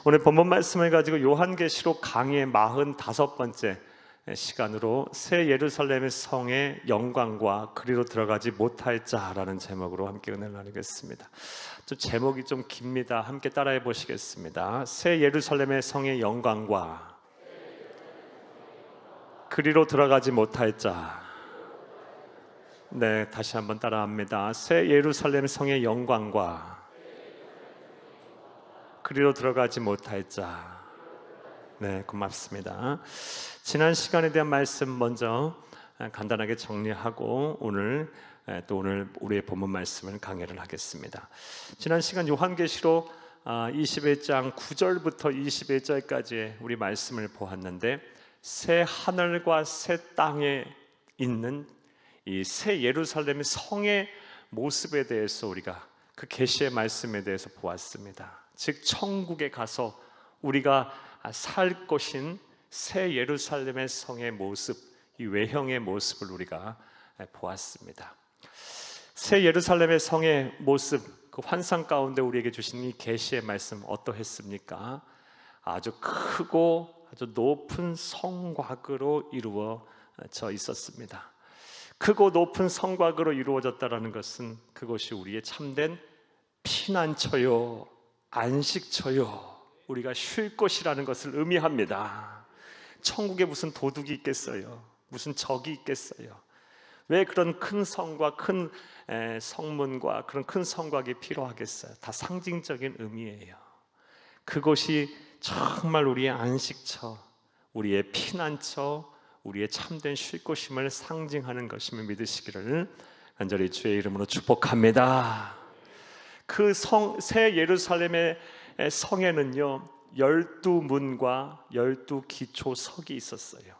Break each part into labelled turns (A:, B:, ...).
A: 오늘 본문 말씀을 가지고 요한계시록 강의 45번째 시간으로 새 예루살렘의 성의 영광과 그리로 들어가지 못할 자라는 제목으로 함께 은혜를 나누겠습니다. 제목이 좀 깁니다. 함께 따라해 보시겠습니다. 새 예루살렘의 성의 영광과 그리로 들어가지 못할 자. 네, 다시 한번 따라합니다. 새 예루살렘 성의 영광과 그리로 들어가지 못할 자. 네, 고맙습니다. 지난 시간에 대한 말씀 먼저 간단하게 정리하고 오늘 우리의 본문 말씀을 강해를 하겠습니다. 지난 시간 요한계시록 21장 9절부터 21절까지의 우리 말씀을 보았는데, 새 하늘과 새 땅에 있는 이 새 예루살렘의 성의 모습에 대해서 우리가 그 계시의 말씀에 대해서 보았습니다. 즉 천국에 가서 우리가 살 것인 새 예루살렘의 성의 모습, 이 외형의 모습을 우리가 보았습니다. 새 예루살렘의 성의 모습, 그 환상 가운데 우리에게 주신 이 계시의 말씀 어떠했습니까? 아주 크고 아주 높은 성곽으로 이루어져 있었습니다. 크고 높은 성곽으로 이루어졌다는 것은 그것이 우리의 참된 피난처요, 안식처요, 우리가 쉴 곳이라는 것을 의미합니다. 천국에 무슨 도둑이 있겠어요? 무슨 적이 있겠어요? 왜 그런 큰 성과 큰 성문과 그런 큰 성곽이 필요하겠어요? 다 상징적인 의미예요. 그것이 정말 우리의 안식처, 우리의 피난처, 우리의 참된 쉴 곳임을 상징하는 것임을 믿으시기를 간절히 주의 이름으로 축복합니다. 그 새 예루살렘의 성에는요 12문과 12기초석이 있었어요.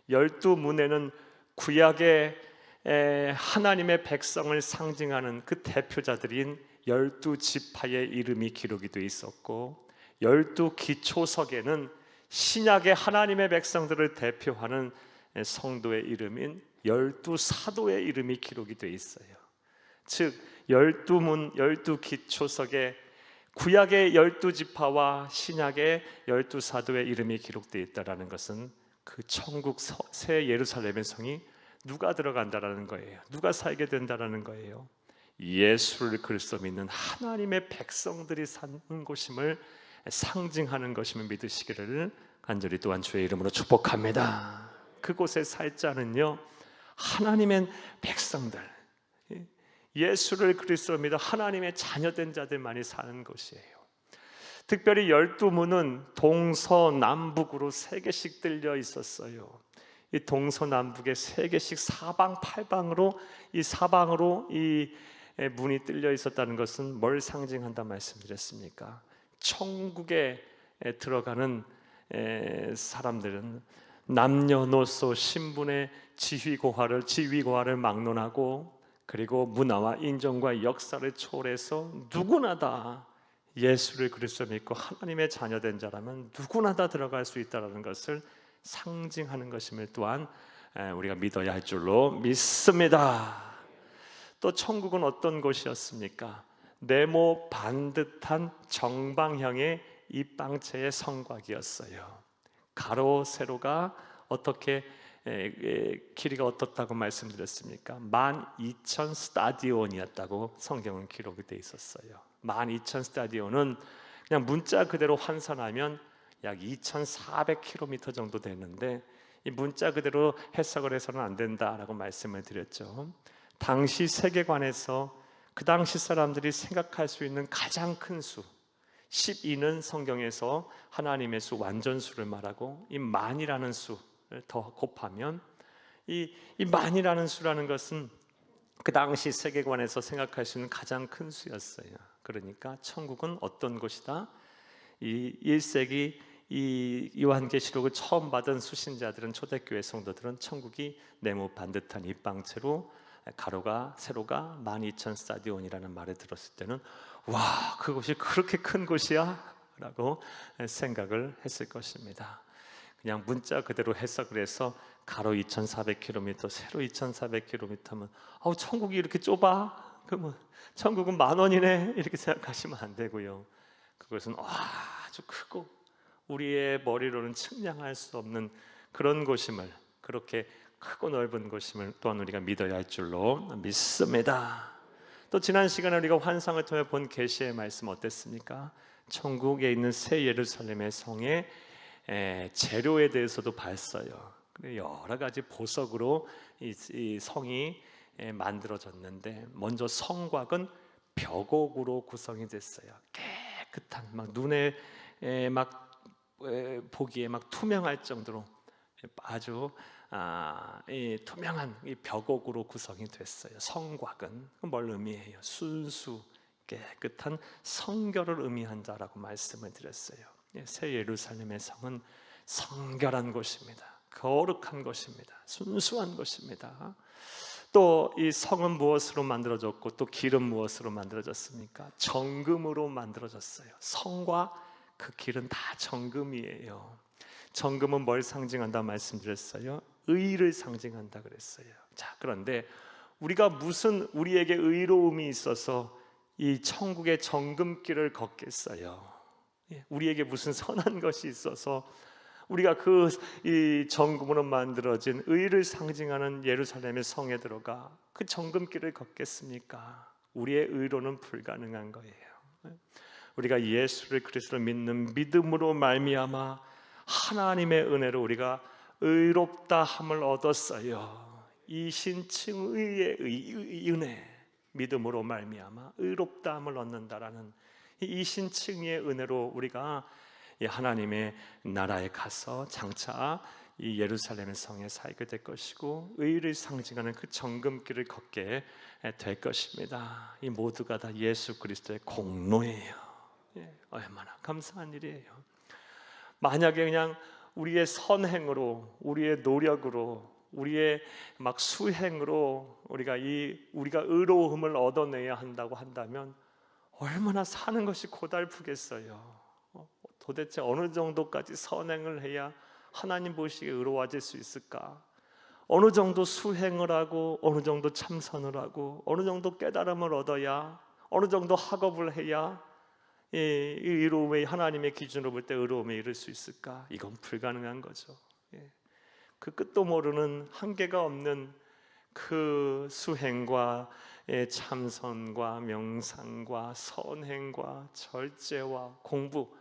A: 12문에는 구약의 하나님의 백성을 상징하는 그 대표자들인 12지파의 이름이 기록이 되어 있었고, 12기초석에는 신약의 하나님의 백성들을 대표하는 성도의 이름인 12사도의 이름이 기록이 되어 있어요. 즉 12문, 12기초석에 구약의 12지파와 신약의 12사도의 이름이 기록되어 있다는 것은 그 천국 새 예루살렘의 성이 누가 들어간다는 거예요. 누가 살게 된다는 거예요. 예수를 그리스도 믿는 하나님의 백성들이 사는 곳임을 상징하는 것임을 믿으시기를 간절히 또한 주의 이름으로 축복합니다. 그곳에 살 자는요 하나님의 백성들, 예수를 그리스도로 믿어 하나님의 자녀된 자들만이 사는 곳이에요. 특별히 12문은 동서남북으로 3개씩 뚫려 있었어요. 이 동서남북에 3개씩 사방팔방으로 이 문이 뚫려 있었다는 것은 뭘 상징한다 말씀드렸습니까? 천국에 들어가는 사람들은 남녀노소 신분의 지위고하를 막론하고, 그리고 문화와 인종과 역사를 초월해서 누구나 다 예수를 그리스도 믿고 하나님의 자녀된 자라면 누구나 다 들어갈 수 있다는 것을 상징하는 것임을 또한 우리가 믿어야 할 줄로 믿습니다. 또 천국은 어떤 곳이었습니까? 네모 반듯한 정방형의 입방체의 성곽이었어요. 가로 세로가 어떻게 길이가 어떻다고 말씀드렸습니까? 12,000 스타디온이었다고 성경은 기록이 되어 있었어요. 12,000 스타디온은 그냥 문자 그대로 환산하면 약 2,400km 정도 되는데, 이 문자 그대로 해석을 해서는 안 된다라고 말씀을 드렸죠. 당시 세계관에서 그 당시 사람들이 생각할 수 있는 가장 큰 수 12는 성경에서 하나님의 수, 완전수를 말하고, 이 만이라는 수를 더 곱하면 이 만이라는 수라는 것은 그 당시 세계관에서 생각할 수 있는 가장 큰 수였어요. 그러니까 천국은 어떤 곳이다? 이 1세기 이 요한계시록을 처음 받은 수신자들은, 초대교회 성도들은 천국이 네모 반듯한 입방체로 가로가 세로가 12,000 스타디온이라는 말을 들었을 때는 와, 그곳이 그렇게 큰 곳이야? 라고 생각을 했을 것입니다. 그냥 문자 그대로 해석을 해서 가로 2,400km, 세로 2,400km면 천국이 이렇게 좁아? 그러면 천국은 10,000원이네? 이렇게 생각하시면 안 되고요. 그것은 아주 크고 우리의 머리로는 측량할 수 없는 그런 곳임을, 그렇게 크고 넓은 곳임을 또한 우리가 믿어야 할 줄로 믿습니다. 또 지난 시간에 우리가 환상을 통해 본 계시의 말씀 어땠습니까? 천국에 있는 새 예루살렘의 성의 재료에 대해서도 봤어요. 여러 가지 보석으로 이 성이 만들어졌는데, 먼저 성곽은 벽옥으로 구성이 됐어요. 깨끗한, 막 눈에 막 보기에 막 투명할 정도로 아주 이 투명한 이 벽옥으로 구성이 됐어요. 성곽은 뭘 의미해요? 순수 깨끗한 성결을 의미한다라고 말씀을 드렸어요. 새 예루살렘의 성은 성결한 곳입니다. 거룩한 곳입니다. 순수한 곳입니다. 또 이 성은 무엇으로 만들어졌고 또 길은 무엇으로 만들어졌습니까? 정금으로 만들어졌어요. 성과 그 길은 다 정금이에요. 정금은 뭘 상징한다 말씀드렸어요? 의를 상징한다 그랬어요. 자, 그런데 우리가 무슨 우리에게 의로움이 있어서 이 천국의 정금길을 걷겠어요? 우리에게 무슨 선한 것이 있어서 우리가 이 정금으로 만들어진 의를 상징하는 예루살렘의 성에 들어가 그 정금길을 걷겠습니까? 우리의 의로는 불가능한 거예요. 우리가 예수를 그리스도를 믿는 믿음으로 말미암아 하나님의 은혜로 우리가 의롭다 함을 얻었어요. 이 신칭의의 은혜, 믿음으로 말미암아 의롭다 함을 얻는다라는 이 신칭의의 은혜로 우리가 하나님의 나라에 가서 장차 이 예루살렘의 성에 살게 될 것이고, 의를 상징하는 그 정금길을 걷게 될 것입니다. 이 모두가 다 예수 그리스도의 공로예요. 얼마나 감사한 일이에요. 만약에 그냥 우리의 선행으로, 우리의 노력으로, 우리의 막 수행으로 우리가 의로움을 얻어내야 한다고 한다면 얼마나 사는 것이 고달프겠어요. 도대체 어느 정도까지 선행을 해야 하나님 보시기에 의로워질 수 있을까? 어느 정도 수행을 하고, 어느 정도 참선을 하고, 어느 정도 깨달음을 얻어야, 어느 정도 학업을 해야 이 의로움의 하나님의 기준으로 볼 때 의로움에 이를 수 있을까? 이건 불가능한 거죠. 그 끝도 모르는 한계가 없는 그 수행과 참선과 명상과 선행과 절제와 공부,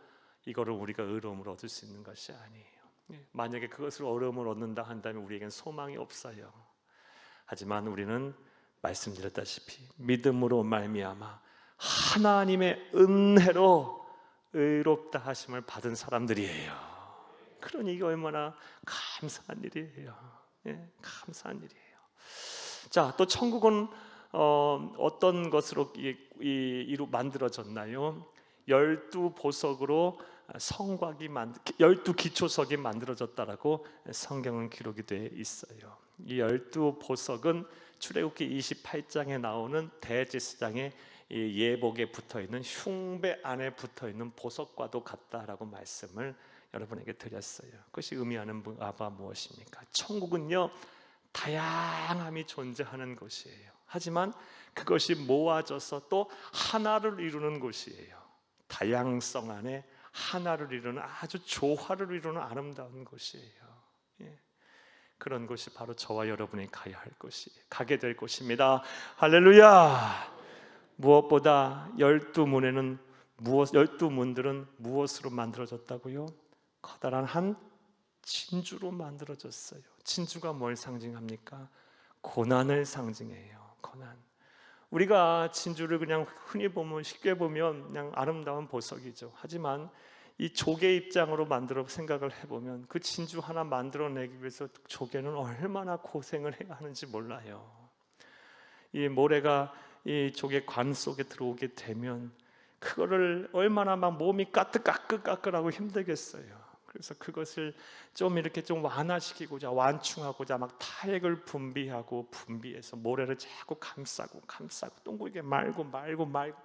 A: 이거를 우리가 의로움을 얻을 수 있는 것이 아니에요. 만약에 그것을 의로움을 얻는다 한다면 우리에겐 소망이 없어요. 하지만 우리는 말씀드렸다시피 믿음으로 말미암아 하나님의 은혜로 의롭다 하심을 받은 사람들이에요. 그러니 이게 얼마나 감사한 일이에요. 감사한 일이에요. 자, 또 천국은 어떤 것으로 만들어졌나요? 12보석으로 성곽이 12기초석이 만들어졌다라고 성경은 기록이 되어 있어요. 이 12보석은 출애굽기 28장에 나오는 대제사장의 예복에 붙어있는 흉배 안에 붙어있는 보석과도 같다라고 말씀을 여러분에게 드렸어요. 그것이 의미하는 바가 무엇입니까? 천국은요, 다양함이 존재하는 곳이에요. 하지만 그것이 모아져서 또 하나를 이루는 곳이에요. 다양성 안에 하나를 이루는, 아주 조화를 이루는 아름다운 곳이에요. 그런 곳이 바로 저와 여러분이 가게 될 곳입니다. 할렐루야. 무엇보다 12문들은 무엇으로 만들어졌다고요? 커다란 한 진주로 만들어졌어요. 진주가 뭘 상징합니까? 고난을 상징해요. 고난. 우리가 진주를 그냥 흔히 보면, 쉽게 보면 그냥 아름다운 보석이죠. 하지만 이 조개 입장으로 생각을 해보면 그 진주 하나 만들어내기 위해서 조개는 얼마나 고생을 해야 하는지 몰라요. 이 모래가 이 조개 관 속에 들어오게 되면 그거를 얼마나 막 몸이 까끌까끌하고 힘들겠어요. 그래서 그것을 좀 이렇게 좀 완화시키고자, 완충하고자 막 타액을 분비해서 모래를 자꾸 감싸고 둥글게 말고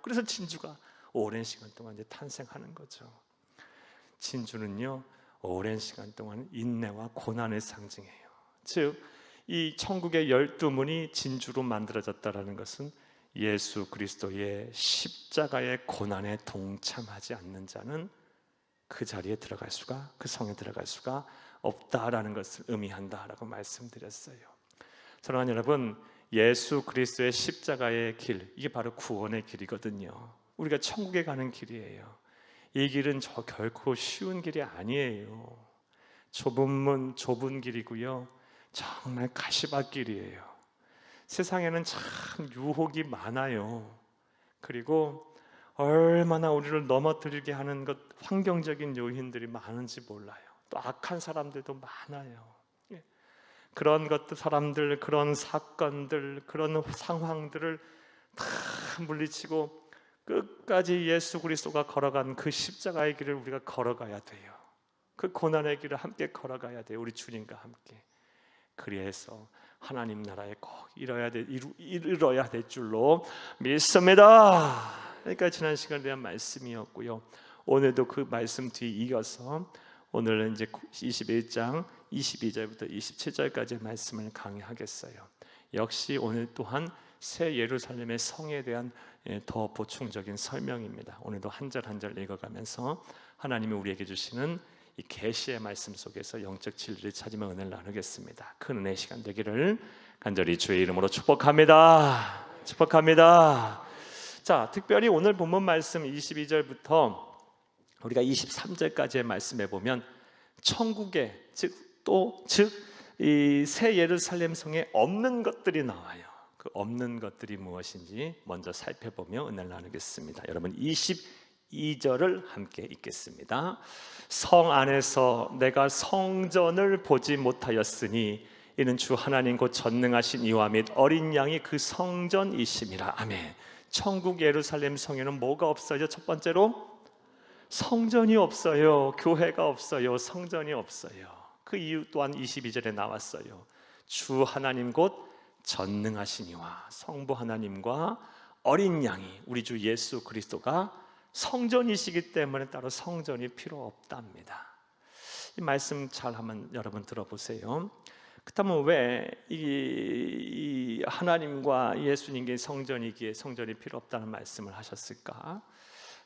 A: 그래서 진주가 오랜 시간 동안 이제 탄생하는 거죠. 진주는요, 오랜 시간 동안 인내와 고난을 상징해요. 즉, 이 천국의 12문이 진주로 만들어졌다라는 것은 예수 그리스도의 십자가의 고난에 동참하지 않는 자는 그 자리에 들어갈 수가, 그 성에 들어갈 수가 없다라는 것을 의미한다라고 말씀드렸어요. 사랑하는 여러분, 예수 그리스도의 십자가의 길, 이게 바로 구원의 길이거든요. 우리가 천국에 가는 길이에요. 이 길은 결코 쉬운 길이 아니에요. 좁은 문, 좁은 길이고요, 정말 가시밭길이에요. 세상에는 참 유혹이 많아요. 그리고 얼마나 우리를 넘어뜨리게 하는 것, 환경적인 요인들이 많은지 몰라요. 또 악한 사람들도 많아요. 그런 것들, 사람들, 그런 사건들, 그런 상황들을 다 물리치고 끝까지 예수 그리스도가 걸어간 그 십자가의 길을 우리가 걸어가야 돼요. 그 고난의 길을 함께 걸어가야 돼요. 우리 주님과 함께. 그래서 하나님 나라에 꼭 이뤄야 될 줄로 믿습니다. 그러니까 지난 시간에 대한 말씀이었고요, 오늘도 그 말씀 뒤에 이어서 오늘은 이제 21장 22절부터 27절까지의 말씀을 강의하겠어요. 역시 오늘 또한 새 예루살렘의 성에 대한 더 보충적인 설명입니다. 오늘도 한 절 한 절 읽어가면서 하나님이 우리에게 주시는 이 계시의 말씀 속에서 영적 진리를 찾으며 은혜를 나누겠습니다. 큰 은혜의 시간 되기를 간절히 주의 이름으로 축복합니다. 축복합니다. 자, 특별히 오늘 본문 말씀 22절부터 우리가 23절까지의 말씀에 보면 천국에 이 새 예루살렘 성에 없는 것들이 나와요. 그 없는 것들이 무엇인지 먼저 살펴보며 은혜를 나누겠습니다. 여러분 22절을 함께 읽겠습니다. 성 안에서 내가 성전을 보지 못하였으니 이는 주 하나님 곧 전능하신 이와 및 어린 양이 그 성전이심이라. 아멘. 천국 예루살렘 성에는 뭐가 없어요? 첫 번째로 성전이 없어요. 교회가 없어요. 성전이 없어요. 그 이유 또한 22절에 나왔어요. 주 하나님 곧 전능하시니와 성부 하나님과 어린 양이 우리 주 예수 그리스도가 성전이시기 때문에 따로 성전이 필요 없답니다. 이 말씀 잘 한번 여러분 들어보세요. 그렇다면 왜 이 하나님과 예수님께 성전이기에 성전이 필요 없다는 말씀을 하셨을까?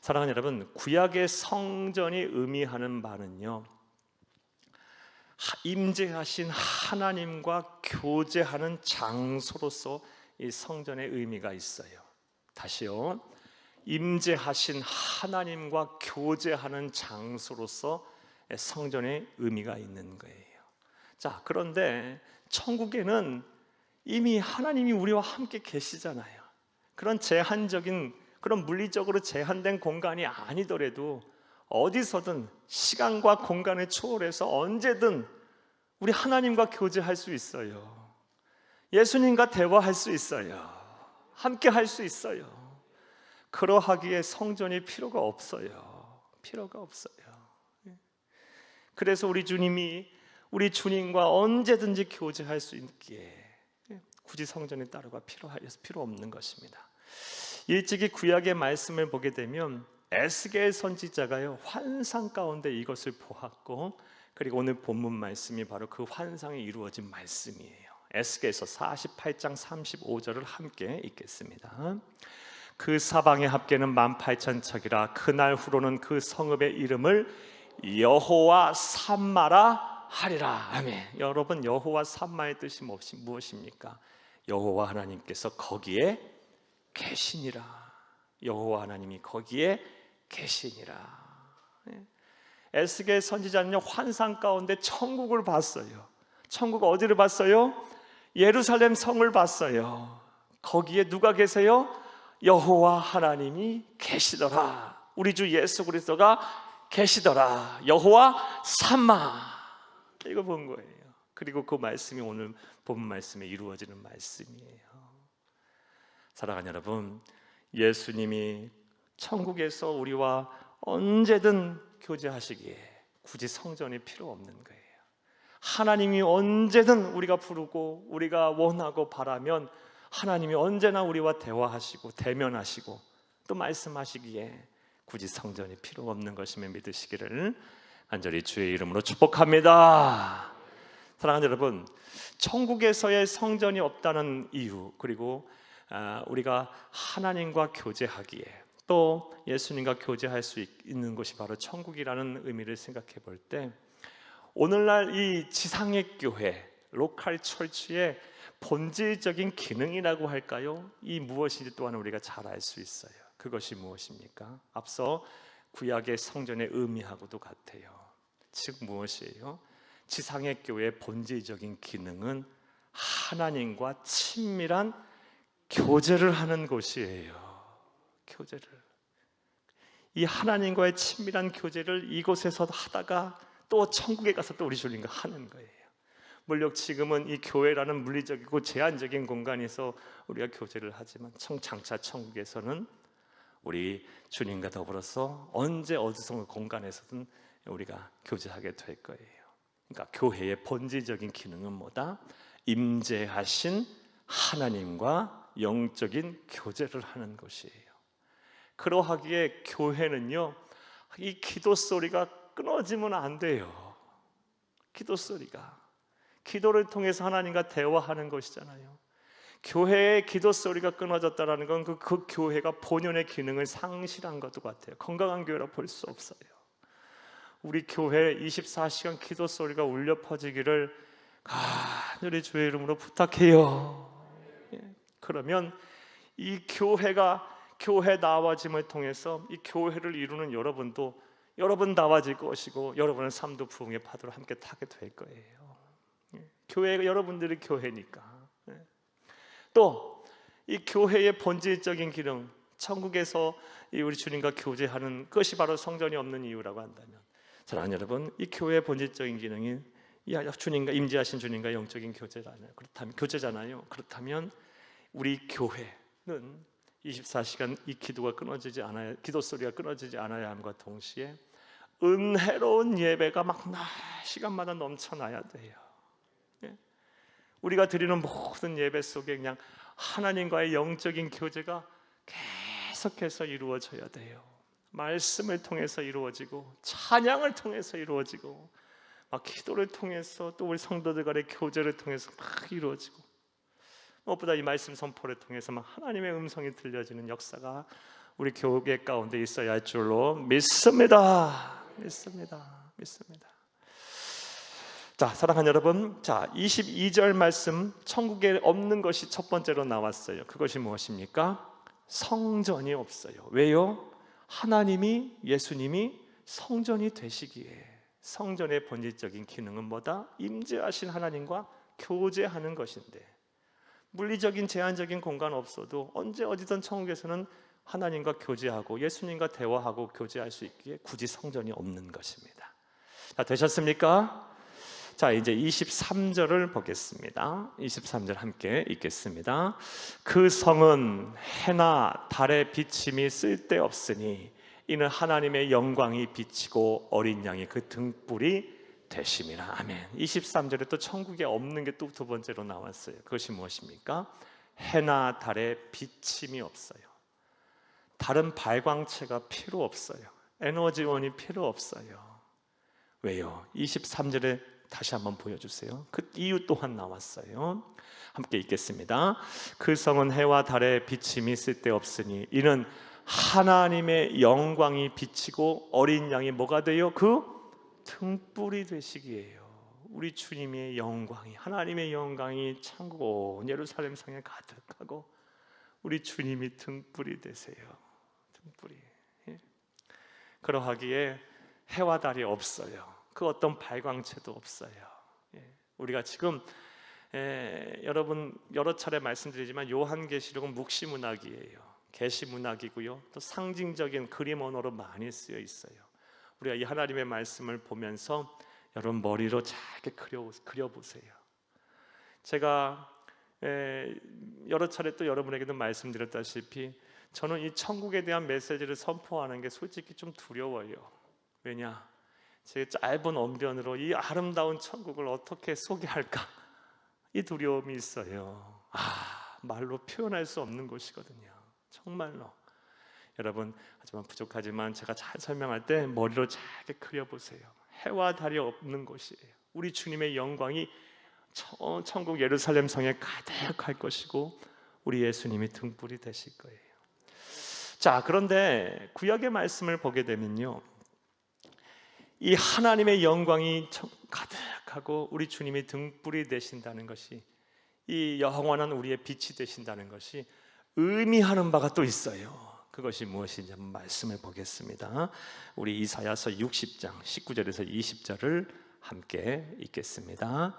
A: 사랑하는 여러분, 구약의 성전이 의미하는 바는요, 임재하신 하나님과 교제하는 장소로서 이 성전의 의미가 있어요. 다시요, 임재하신 하나님과 교제하는 장소로서 성전의 의미가 있는 거예요. 자, 그런데 천국에는 이미 하나님이 우리와 함께 계시잖아요. 그런 제한적인, 그런 물리적으로 제한된 공간이 아니더라도 어디서든 시간과 공간을 초월해서 언제든 우리 하나님과 교제할 수 있어요. 예수님과 대화할 수 있어요. 함께 할 수 있어요. 그러하기에 성전이 필요가 없어요. 필요가 없어요. 그래서 우리 주님과 언제든지 교제할 수 있기에 굳이 성전이 따로가 필요 없는 것입니다. 일찍이 구약의 말씀을 보게 되면 에스겔 선지자가요, 환상 가운데 이것을 보았고, 그리고 오늘 본문 말씀이 바로 그 환상이 이루어진 말씀이에요. 에스겔서 48장 35절을 함께 읽겠습니다. 그 사방의 합계는 18,000척이라 그날 후로는 그 성읍의 이름을 여호와 삼마라 하리라. 아멘. 여러분, 여호와 삼마의 뜻이 무엇입니까? 여호와 하나님께서 거기에 계시니라. 여호와 하나님이 거기에 계시니라. 에스겔 선지자는요, 환상 가운데 천국을 봤어요. 천국 어디를 봤어요? 예루살렘 성을 봤어요. 거기에 누가 계세요? 여호와 하나님이 계시더라. 우리 주 예수 그리스도가 계시더라. 여호와 삼마. 이거 본 거예요. 그리고 그 말씀이 오늘 본 말씀에 이루어지는 말씀이에요. 사랑하는 여러분, 예수님이 천국에서 우리와 언제든 교제하시기에 굳이 성전이 필요 없는 거예요. 하나님이 언제든 우리가 부르고 우리가 원하고 바라면 하나님이 언제나 우리와 대화하시고 대면하시고 또 말씀하시기에 굳이 성전이 필요 없는 것임을 믿으시기를 간절히 주의 이름으로 축복합니다. 사랑하는 여러분, 천국에서의 성전이 없다는 이유, 그리고 우리가 하나님과 교제하기에 또 예수님과 교제할 수 있는 곳이 바로 천국이라는 의미를 생각해 볼 때, 오늘날 이 지상의 교회, 로컬 철치의 본질적인 기능이라고 할까요? 이 무엇인지 또한 우리가 잘 알 수 있어요. 그것이 무엇입니까? 앞서 구약의 성전의 의미하고도 같아요. 즉 무엇이에요? 지상의 교회의 본질적인 기능은 하나님과 친밀한 교제를 하는 곳이에요. 교제를. 이 하나님과의 친밀한 교제를 이곳에서 하다가 또 천국에 가서 또 우리 주님과 하는 거예요. 물론 지금은 이 교회라는 물리적이고 제한적인 공간에서 우리가 교제를 하지만 장차 천국에서는 우리 주님과 더불어서 언제 어디서 공간에서든 우리가 교제하게 될 거예요. 그러니까 교회의 본질적인 기능은 뭐다? 임재하신 하나님과 영적인 교제를 하는 것이에요. 그러하기에 교회는요, 이 기도 소리가 끊어지면 안 돼요. 기도 소리가, 기도를 통해서 하나님과 대화하는 것이잖아요. 교회의 기도 소리가 끊어졌다는 건 그 교회가 본연의 기능을 상실한 것도 같아요. 건강한 교회라 볼 수 없어요. 우리 교회 24시간 기도 소리가 울려 퍼지기를 간절히 주의 이름으로 부탁해요. 그러면 이 교회가 교회 나와짐을 통해서 이 교회를 이루는 여러분도 여러분 나와질 것이고 여러분의 삶도 부흥의 파도를 함께 타게 될 거예요. 교회가 여러분들이 교회니까. 또 이 교회의 본질적인 기능, 천국에서 우리 주님과 교제하는 것이 바로 성전이 없는 이유라고 한다면, 사랑하는 여러분, 이 교회의 본질적인 기능이 주님과 임재하신 주님과 영적인 교제잖아요. 그렇다면 우리 교회는 24시간 이 기도가 끊어지지 않아야, 기도 소리가 끊어지지 않아야 함과 동시에 은혜로운 예배가 막 시간마다 넘쳐나야 돼요. 우리가 드리는 모든 예배 속에 그냥 하나님과의 영적인 교제가 계속해서 이루어져야 돼요. 말씀을 통해서 이루어지고 찬양을 통해서 이루어지고 막 기도를 통해서 또 우리 성도들 간의 교제를 통해서 막 이루어지고, 무엇보다 이 말씀 선포를 통해서 막 하나님의 음성이 들려지는 역사가 우리 교회 가운데 있어야 할 줄로 믿습니다. 믿습니다. 자, 사랑하는 여러분, 자 22절 말씀, 천국에 없는 것이 첫 번째로 나왔어요. 그것이 무엇입니까? 성전이 없어요. 왜요? 하나님이, 예수님이 성전이 되시기에. 성전의 본질적인 기능은 뭐다? 임재하신 하나님과 교제하는 것인데, 물리적인 제한적인 공간 없어도 언제 어디든 천국에서는 하나님과 교제하고 예수님과 대화하고 교제할 수 있기에 굳이 성전이 없는 것입니다. 자, 되셨습니까? 자, 이제 23절을 보겠습니다. 23절 함께 읽겠습니다. 그 성은 해나 달의 비침이 쓸데없으니 이는 하나님의 영광이 비치고 어린 양이 그 등불이 되심이라. 아멘. 23절에 또 천국에 없는 게 또 두 번째로 나왔어요. 그것이 무엇입니까? 해나 달의 비침이 없어요. 다른 발광체가 필요 없어요. 에너지원이 필요 없어요. 왜요? 23절에 다시 한번 보여주세요. 그 이유 또한 나왔어요. 함께 읽겠습니다. 그 성은 해와 달의 비침이 쓸데없으니 이는 하나님의 영광이 비치고 어린 양이 뭐가 돼요? 그 등불이 되시기에요. 우리 주님의 영광이, 하나님의 영광이 천국 온 예루살렘 성에 가득하고 우리 주님이 등불이 되세요. 등불이. 그러하기에 해와 달이 없어요. 그 어떤 발광체도 없어요. 우리가 지금 여러분 여러 차례 말씀드리지만 요한계시록은 묵시문학이에요. 계시문학이고요. 또 상징적인 그림 언어로 많이 쓰여 있어요. 우리가 이 하나님의 말씀을 보면서 여러분 머리로 잘게 그려보세요. 제가 여러 차례 또 여러분에게도 말씀드렸다시피 저는 이 천국에 대한 메시지를 선포하는 게 솔직히 좀 두려워요. 왜냐? 제 짧은 언변으로 이 아름다운 천국을 어떻게 소개할까? 이 두려움이 있어요. 말로 표현할 수 없는 곳이거든요. 정말로. 여러분, 하지만 부족하지만 제가 잘 설명할 때 머리로 잘게 그려보세요. 해와 달이 없는 곳이에요. 우리 주님의 영광이 천국 예루살렘 성에 가득할 것이고 우리 예수님이 등불이 되실 거예요. 자, 그런데 구약의 말씀을 보게 되면요, 이 하나님의 영광이 가득하고 우리 주님이 등불이 되신다는 것이, 이 영원한 우리의 빛이 되신다는 것이 의미하는 바가 또 있어요. 그것이 무엇인지 한번 말씀을 보겠습니다. 우리 이사야서 60장 19절에서 20절을 함께 읽겠습니다.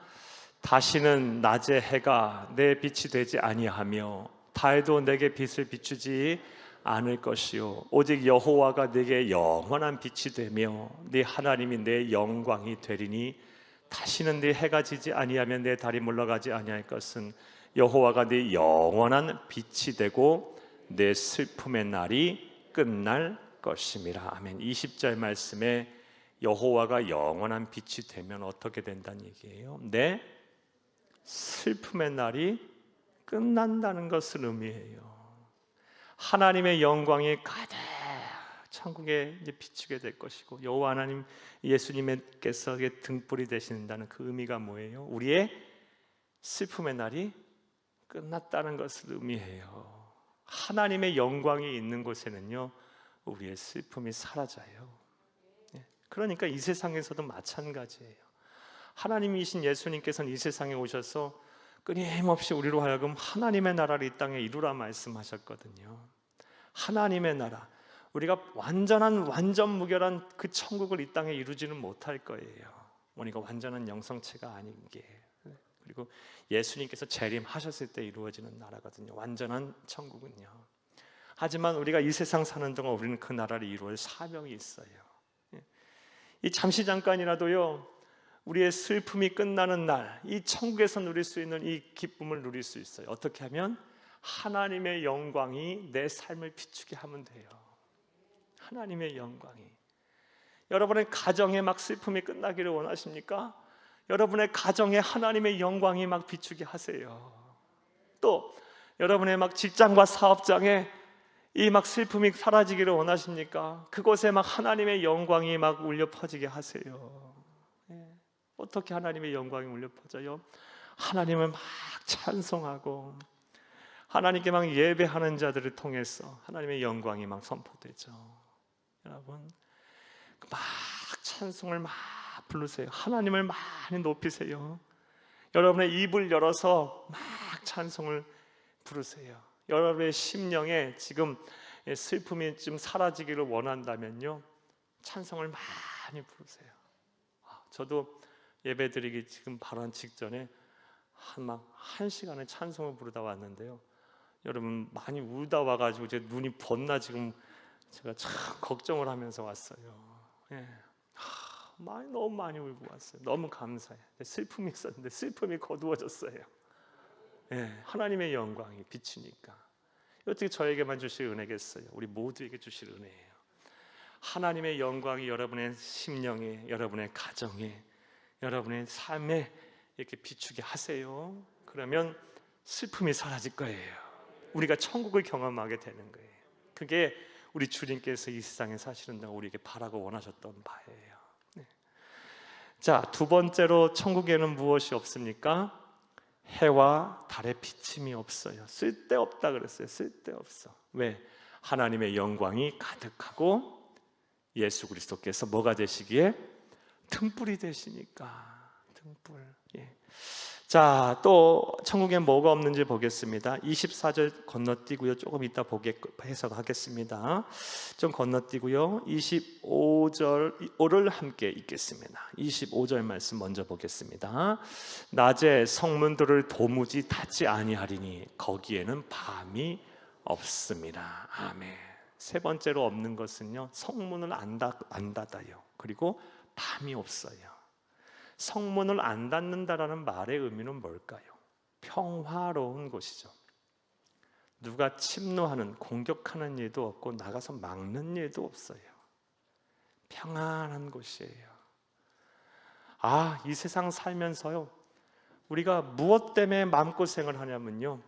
A: 다시는 낮의 해가 내 빛이 되지 아니하며 달도 내게 빛을 비추지 않을 것이요 오직 여호와가 내게 영원한 빛이 되며 네 하나님이 내 영광이 되리니 다시는 네 해가 지지 아니하면 내 달이 물러가지 아니할 것은 여호와가 네 영원한 빛이 되고 내 슬픔의 날이 끝날 것임이라. 아멘. 20절 말씀에 여호와가 영원한 빛이 되면 어떻게 된다는 얘기예요? 내 슬픔의 날이 끝난다는 것을 의미해요. 하나님의 영광이 가득 천국에 이제 비추게 될 것이고, 여호와 하나님 예수님께서 등불이 되신다는 그 의미가 뭐예요? 우리의 슬픔의 날이 끝났다는 것을 의미해요. 하나님의 영광이 있는 곳에는요, 우리의 슬픔이 사라져요. 그러니까 이 세상에서도 마찬가지예요. 하나님이신 예수님께서는 이 세상에 오셔서 끊임없이 우리로 하여금 하나님의 나라를 이 땅에 이루라 말씀하셨거든요. 하나님의 나라, 우리가 완전 무결한 그 천국을 이 땅에 이루지는 못할 거예요. 우리가 완전한 영성체가 아닌 게, 그리고 예수님께서 재림하셨을 때 이루어지는 나라거든요. 완전한 천국은요. 하지만 우리가 이 세상 사는 동안 우리는 그 나라를 이루어야 사명이 있어요. 이 잠시 잠깐이라도요, 우리의 슬픔이 끝나는 날, 이 천국에서 누릴 수 있는 이 기쁨을 누릴 수 있어요. 어떻게 하면? 하나님의 영광이 내 삶을 비추게 하면 돼요. 하나님의 영광이. 여러분의 가정에 막 슬픔이 끝나기를 원하십니까? 여러분의 가정에 하나님의 영광이 막 비추게 하세요. 또 여러분의 막 직장과 사업장에 이 막 슬픔이 사라지기를 원하십니까? 그곳에 막 하나님의 영광이 막 울려 퍼지게 하세요. 어떻게 하나님의 영광이 울려 퍼져요? 하나님을 막 찬송하고 하나님께 막 예배하는 자들을 통해서 하나님의 영광이 막 선포되죠. 여러분, 막 찬송을 막 부르세요. 하나님을 많이 높이세요. 여러분의 입을 열어서 막 찬송을 부르세요. 여러분의 심령에 지금 슬픔이 좀 사라지기를 원한다면요, 찬송을 많이 부르세요. 저도 예배드리기 지금 바로 한 직전에 한 시간을 찬송을 부르다 왔는데요, 여러분 많이 울다 와가지고 제 눈이 벗나 지금 제가 참 걱정을 하면서 왔어요. 너무 많이 울고 왔어요. 너무 감사해요. 슬픔이 있었는데 슬픔이 거두어졌어요. 하나님의 영광이 비치니까. 어떻게 저에게만 주실 은혜겠어요? 우리 모두에게 주실 은혜예요. 하나님의 영광이 여러분의 심령에, 여러분의 가정에, 여러분의 삶에 이렇게 비추게 하세요. 그러면 슬픔이 사라질 거예요. 우리가 천국을 경험하게 되는 거예요. 그게 우리 주님께서 이 세상에 사시는 동안 우리에게 바라고 원하셨던 바예요. 자, 두 번째로 천국에는 무엇이 없습니까? 해와 달의 비침이 없어요. 쓸데없다 그랬어요. 쓸데없어. 왜? 하나님의 영광이 가득하고 예수 그리스도께서 뭐가 되시기에? 등불이 되시니까. 등불. 자, 또 천국에 뭐가 없는지 보겠습니다. 24절 건너뛰고요, 조금 이따 해석하겠습니다. 좀 건너뛰고요, 25절을 함께 읽겠습니다. 25절 말씀 먼저 보겠습니다. 낮에 성문들을 도무지 닫지 아니하리니 거기에는 밤이 없습니다. 아멘. 세 번째로 없는 것은요, 성문을 안 닫아요. 그리고 밤이 없어요. 성문을 안 닫는다라는 말의 의미는 뭘까요? 평화로운 곳이죠. 누가 침노하는, 공격하는 일도 없고 나가서 막는 일도 없어요. 평안한 곳이에요. 이 세상 살면서요, 우리가 무엇 때문에 마음고생을 하냐면요,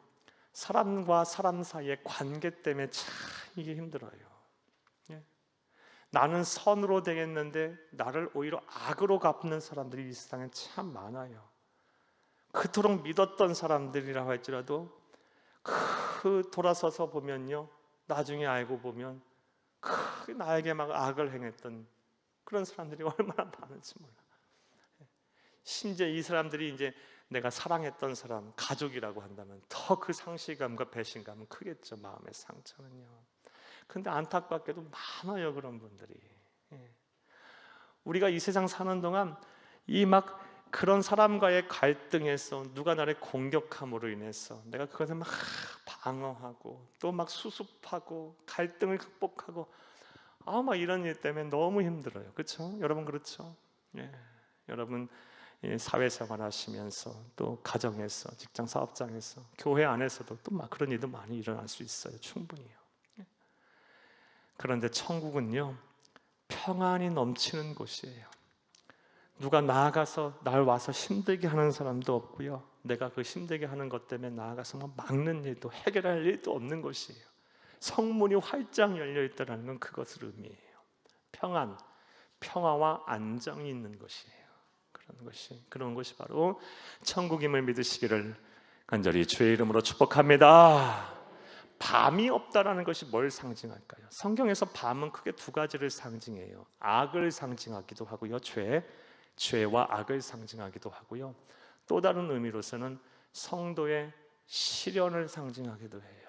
A: 사람과 사람 사이의 관계 때문에 참 이게 힘들어요. 나는 선으로 되겠는데 나를 오히려 악으로 갚는 사람들이 이 세상에 참 많아요. 그토록 믿었던 사람들이라고 할지라도 돌아서서 보면요, 나중에 알고 보면 크게 나에게 막 악을 행했던 그런 사람들이 얼마나 많은지 몰라. 심지어 이 사람들이 이제 내가 사랑했던 사람, 가족이라고 한다면 더 그 상실감과 배신감은 크겠죠. 마음의 상처는요. 근데 안타깝게도 많아요, 그런 분들이. 우리가 이 세상 사는 동안 이 막 그런 사람과의 갈등에서 누가 나를 공격함으로 인해서 내가 그것을 막 방어하고 또 막 수습하고 갈등을 극복하고 막 이런 일 때문에 너무 힘들어요. 그렇죠? 여러분 그렇죠? 여러분 사회생활 하시면서 또 가정에서 직장 사업장에서 교회 안에서도 또 막 그런 일도 많이 일어날 수 있어요. 충분히요. 그런데 천국은요 평안이 넘치는 곳이에요. 누가 나아가서 날 와서 힘들게 하는 사람도 없고요. 내가 그 힘들게 하는 것 때문에 나아가서 뭐 막는 일도 해결할 일도 없는 곳이에요. 성문이 활짝 열려 있다는 건 그것을 의미해요. 평안, 평화와 안정이 있는 곳이에요. 그런 것이 바로 천국임을 믿으시기를 간절히 주의 이름으로 축복합니다. 밤이 없다라는 것이 뭘 상징할까요? 성경에서 밤은 크게 두 가지를 상징해요. 악을 상징하기도 하고요. 죄와 악을 상징하기도 하고요. 또 다른 의미로서는 성도의 시련을 상징하기도 해요.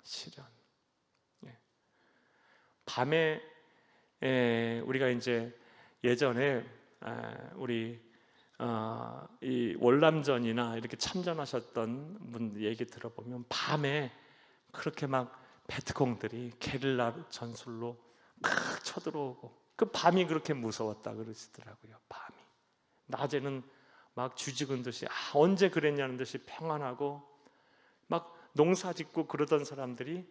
A: 시련. 밤에 우리가 이제 예전에 우리 이 월남전이나 이렇게 참전하셨던 분 얘기 들어보면 밤에 그렇게 막 베트콩들이 게릴라 전술로 막 쳐들어오고 그 밤이 그렇게 무서웠다 그러시더라고요. 밤이 낮에는 막 쥐죽은 듯이 언제 그랬냐는 듯이 평안하고 막 농사 짓고 그러던 사람들이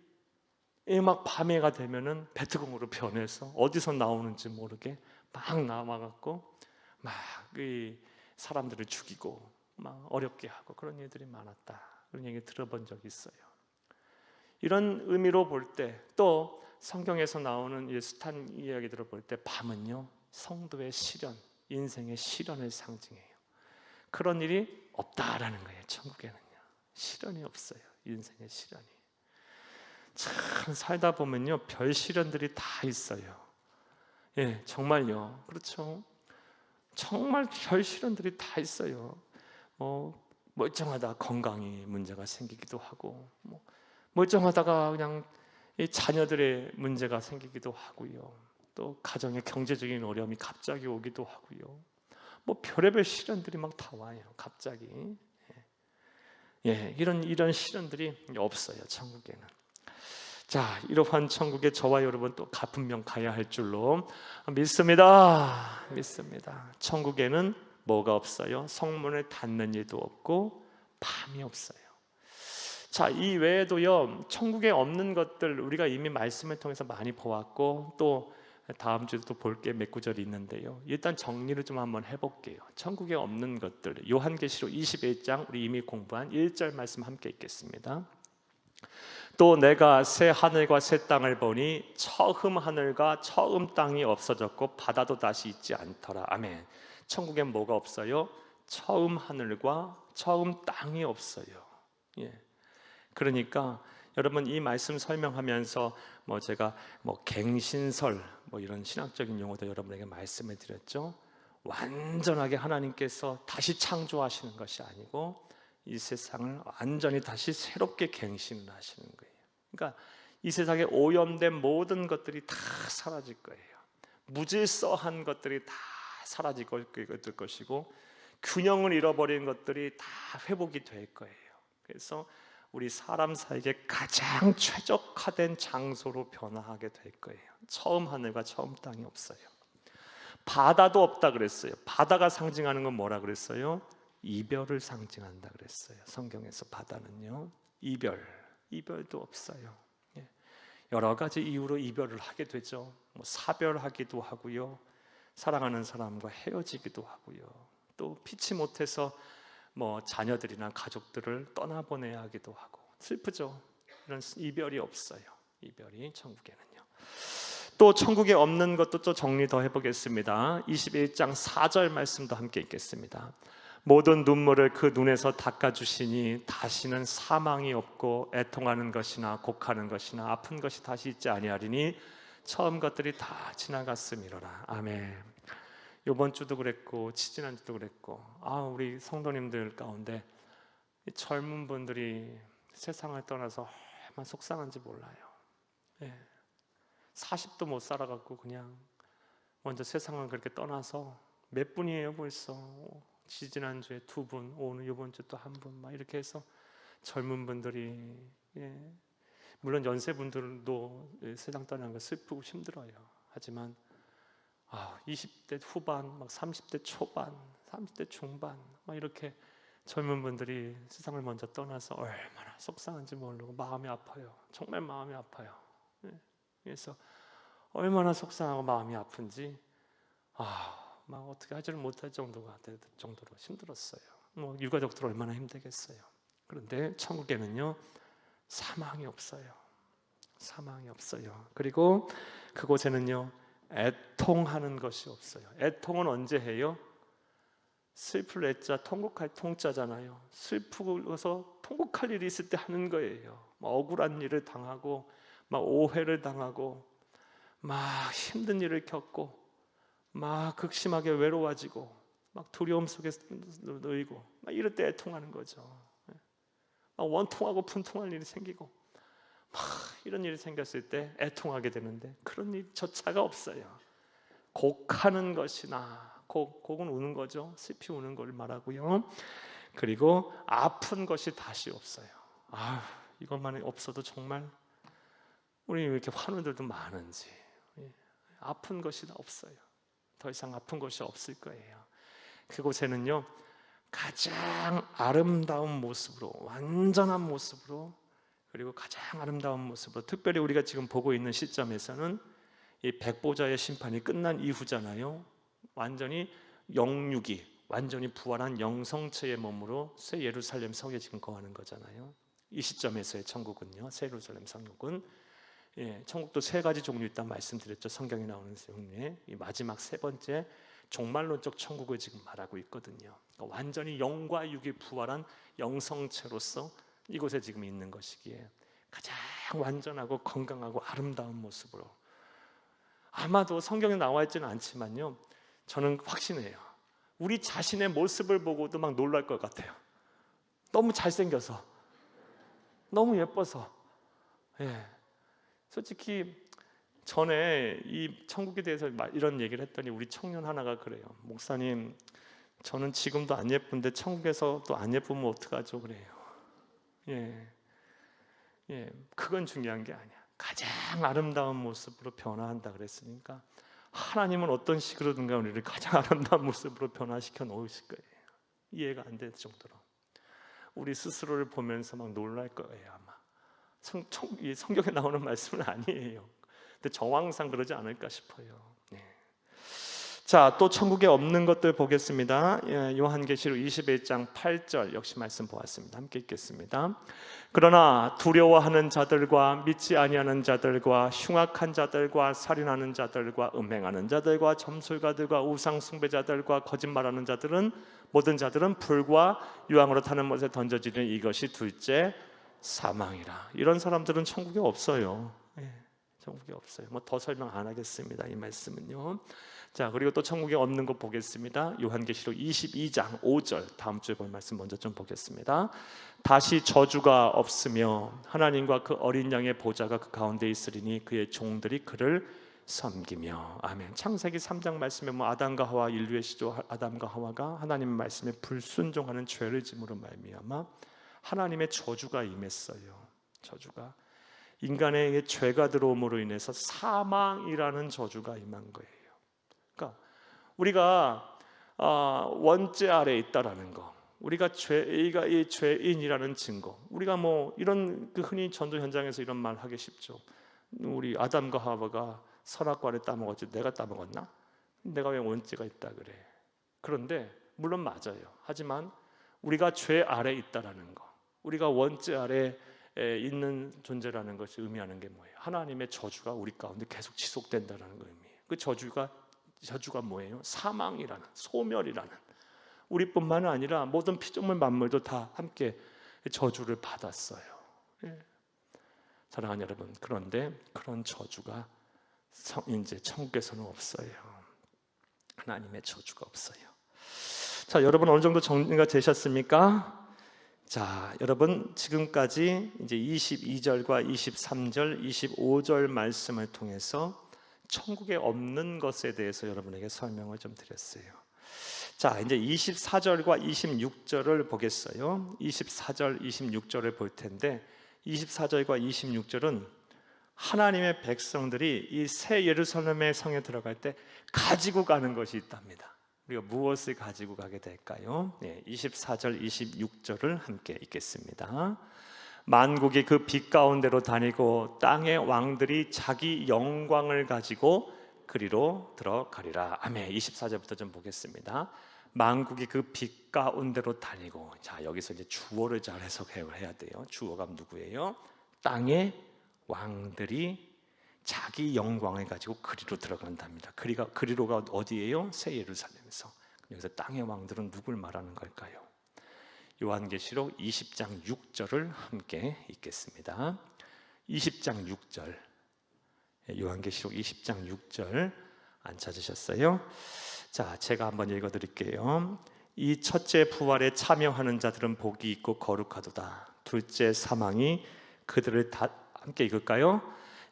A: 막 밤에가 되면은 베트콩으로 변해서 어디서 나오는지 모르게 막 남아갖고 막 이 사람들을 죽이고 막 어렵게 하고 그런 일들이 많았다. 그런 얘기 들어본 적이 있어요. 이런 의미로 볼 때 또 성경에서 나오는 이 숱한 이야기들을 볼 때 밤은요 성도의 시련, 인생의 시련을 상징해요. 그런 일이 없다라는 거예요. 천국에는요 시련이 없어요. 인생의 시련이. 참 살다 보면요 별 시련들이 다 있어요. 정말요. 그렇죠. 정말 별 시련들이 다 있어요. 멀쩡하다 건강이 문제가 생기기도 하고 멀쩡하다가 그냥 이 자녀들의 문제가 생기기도 하고요. 또 가정의 경제적인 어려움이 갑자기 오기도 하고요. 별의별 시련들이 막 다 와요. 갑자기. 이런 시련들이 없어요. 천국에는. 자, 이러한 천국에 저와 여러분 또 분명 가야 할 줄로 믿습니다. 천국에는 뭐가 없어요? 성문을 닫는 일도 없고 밤이 없어요. 자, 이 외에도요 천국에 없는 것들 우리가 이미 말씀을 통해서 많이 보았고 또 다음 주에 또 볼 게 몇 구절이 있는데요. 일단 정리를 좀 한번 해볼게요. 천국에 없는 것들 요한계시록 21장 우리 이미 공부한 1절 말씀 함께 읽겠습니다. 또 내가 새 하늘과 새 땅을 보니 처음 하늘과 처음 땅이 없어졌고 바다도 다시 있지 않더라. 아멘. 천국엔 뭐가 없어요? 처음 하늘과 처음 땅이 없어요. 그러니까 여러분 이 말씀 설명하면서 제가 갱신설 이런 신학적인 용어도 여러분에게 말씀을 드렸죠. 완전하게 하나님께서 다시 창조하시는 것이 아니고 이 세상을 완전히 다시 새롭게 갱신을 하시는 거예요. 그러니까 이 세상에 오염된 모든 것들이 다 사라질 거예요. 무질서한 것들이 다 사라질 것이고 균형을 잃어버린 것들이 다 회복이 될 거예요. 그래서 우리 사람 사이에 가장 최적화된 장소로 변화하게 될 거예요. 처음 하늘과 처음 땅이 없어요. 바다도 없다 그랬어요. 바다가 상징하는 건 뭐라 그랬어요? 이별을 상징한다 그랬어요. 성경에서 바다는요 이별도 없어요. 여러 가지 이유로 이별을 하게 되죠. 사별하기도 하고요, 사랑하는 사람과 헤어지기도 하고요, 또 피치 못해서 자녀들이나 가족들을 떠나보내야 하기도 하고 슬프죠. 이런 이별이 없어요. 이별이 천국에는요. 또 천국에 없는 것도 또 정리 더 해보겠습니다. 21장 4절 말씀도 함께 읽겠습니다. 모든 눈물을 그 눈에서 닦아주시니 다시는 사망이 없고 애통하는 것이나 곡하는 것이나 아픈 것이 다시 있지 아니하리니 처음 것들이 다 지나갔음이로라. 아멘. 이번 주도 그랬고 지지난주도 그랬고 우리 성도님들 가운데 이 젊은 분들이 세상을 떠나서 얼마나 속상한지 몰라요. 40도 못 살아갖고 그냥 먼저 세상을 그렇게 떠나서 몇 분이에요 벌써. 지지난주에 2분, 오늘 이번 주 또 1분 막 이렇게 해서 젊은 분들이 물론 연세분들도 세상 떠나는 거 슬프고 힘들어요. 하지만 20대 후반, 막 30대 초반, 30대 중반 막 이렇게 젊은 분들이 세상을 먼저 떠나서 얼마나 속상한지 모르고 마음이 아파요. 정말 마음이 아파요. 그래서 얼마나 속상하고 마음이 아픈지 막 어떻게 하지를 못할 정도가 될 정도로 힘들었어요. 유가족들 얼마나 힘들겠어요. 그런데 천국에는요 사망이 없어요. 사망이 없어요. 그리고 그곳에는요 애통하는 것이 없어요. 애통은 언제 해요? 슬플 애자 통곡할 통자잖아요. 슬프고서 통곡할 일이 있을 때 하는 거예요. 막 억울한 일을 당하고 막 오해를 당하고 막 힘든 일을 겪고 막 극심하게 외로워지고 막 두려움 속에 놓이고 막 이럴 때 애통하는 거죠. 막 원통하고 분통할 일이 생기고 막 이런 일이 생겼을 때 애통하게 되는데 그런 일조차가 없어요. 곡하는 것이나 곡은 우는 거죠. 슬피 우는 걸 말하고요. 그리고 아픈 것이 다시 없어요. 이것만 없어도 정말 우리 왜 이렇게 환우들도 많은지. 아픈 것이 없어요. 더 이상 아픈 것이 없을 거예요. 그곳에는요 가장 아름다운 모습으로, 완전한 모습으로, 그리고 가장 아름다운 모습으로, 특별히 우리가 지금 보고 있는 시점에서는 이 백보자의 심판이 끝난 이후잖아요. 완전히 영육이, 완전히 부활한 영성체의 몸으로 새 예루살렘 성에 지금 거하는 거잖아요. 이 시점에서의 천국은요, 새 예루살렘 성국은 천국도 3가지 종류 있다는 말씀드렸죠. 성경에 나오는 종류에 이 마지막 3번째 종말론적 천국을 지금 말하고 있거든요. 그러니까 완전히 영과 육이 부활한 영성체로서 이곳에 지금 있는 것이기에 가장 완전하고 건강하고 아름다운 모습으로, 아마도 성경에 나와 있지는 않지만요 저는 확신해요. 우리 자신의 모습을 보고도 막 놀랄 것 같아요. 너무 잘생겨서, 너무 예뻐서. 솔직히 전에 이 천국에 대해서 이런 얘기를 했더니 우리 청년 하나가 그래요. 목사님, 저는 지금도 안 예쁜데 천국에서도 안 예쁘면 어떡하죠? 그래요. 그건 중요한 게 아니야. 가장 아름다운 모습으로 변화한다 그랬으니까 하나님은 어떤 식으로든가 우리를 가장 아름다운 모습으로 변화시켜 놓으실 거예요. 이해가 안 될 정도로 우리 스스로를 보면서 막 놀랄 거예요. 아마 성경에 나오는 말씀은 아니에요. 근데 정황상 그러지 않을까 싶어요. 자, 또 천국에 없는 것들 보겠습니다. 요한계시록 21장 8절 역시 말씀 보았습니다. 함께 읽겠습니다. 그러나 두려워하는 자들과 믿지 아니하는 자들과 흉악한 자들과 살인하는 자들과 음행하는 자들과 점술가들과 우상 숭배자들과 거짓말하는 자들은, 모든 자들은 불과 유황으로 타는 못에 던져지는 이것이 둘째 사망이라. 이런 사람들은 천국에 없어요. 천국에 없어요. 더 설명 안 하겠습니다. 이 말씀은요. 자, 그리고 또 천국에 없는 것 보겠습니다. 요한계시록 22장 5절, 다음 주에 볼 말씀 먼저 좀 보겠습니다. 다시 저주가 없으며 하나님과 그 어린 양의 보좌가 그 가운데 있으리니 그의 종들이 그를 섬기며. 아멘. 창세기 3장 말씀에 아담과 하와, 인류의 시조 아담과 하와가 하나님의 말씀에 불순종하는 죄를 짐으로 말미암아 하나님의 저주가 임했어요. 저주가, 인간에게 죄가 들어옴으로 인해서 사망이라는 저주가 임한 거예요. 그러니까 우리가 원죄 아래에 있다라는 거, 우리가 이 죄인이라는 증거, 우리가 이런 흔히 전도 현장에서 이런 말 하기 쉽죠. 우리 아담과 하와가 선악과를 따먹었지 내가 따먹었나? 내가 왜 원죄가 있다 그래? 그런데 물론 맞아요. 하지만 우리가 죄 아래에 있다라는 거, 우리가 원죄 아래에 있는 존재라는 것이 의미하는 게 뭐예요? 하나님의 저주가 우리 가운데 계속 지속된다는 거 의미해요. 그 저주가 뭐예요? 사망이라는, 소멸이라는, 우리뿐만 아니라 모든 피조물 만물도 다 함께 저주를 받았어요. 예. 사랑하는 여러분, 그런데 그런 저주가 이제 천국에서는 없어요. 하나님의 저주가 없어요. 자, 여러분 어느 정도 정리가 되셨습니까? 자, 여러분 지금까지 이제 22절과 23절, 25절 말씀을 통해서 천국에 없는 것에 대해서 여러분에게 설명을 좀 드렸어요. 자, 이제 24절과 26절을 보겠어요. 24절, 26절을 볼 텐데 24절과 26절은 하나님의 백성들이 이 새 예루살렘의 성에 들어갈 때 가지고 가는 것이 있답니다. 우리가 무엇을 가지고 가게 될까요? 24절, 26절을 함께 읽겠습니다. 만국이 그 빛 가운데로 다니고 땅의 왕들이 자기 영광을 가지고 그리로 들어가리라. 아멘. 24절부터 좀 보겠습니다. 만국이 그 빛 가운데로 다니고, 자, 여기서 이제 주어를 잘 해석해야 돼요. 주어가 누구예요? 땅의 왕들이 자기 영광을 가지고 그리로 들어간답니다. 그리로가 어디예요? 새 예루살렘에서. 여기서 땅의 왕들은 누굴 말하는 걸까요? 요한계시록 20장 6절을 함께 읽겠습니다. 20장 6절, 요한계시록 20장 6절 안 찾으셨어요? 자, 제가 한번 읽어드릴게요. 이 첫째 부활에 참여하는 자들은 복이 있고 거룩하도다. 둘째 사망이 그들을 다 함께 읽을까요?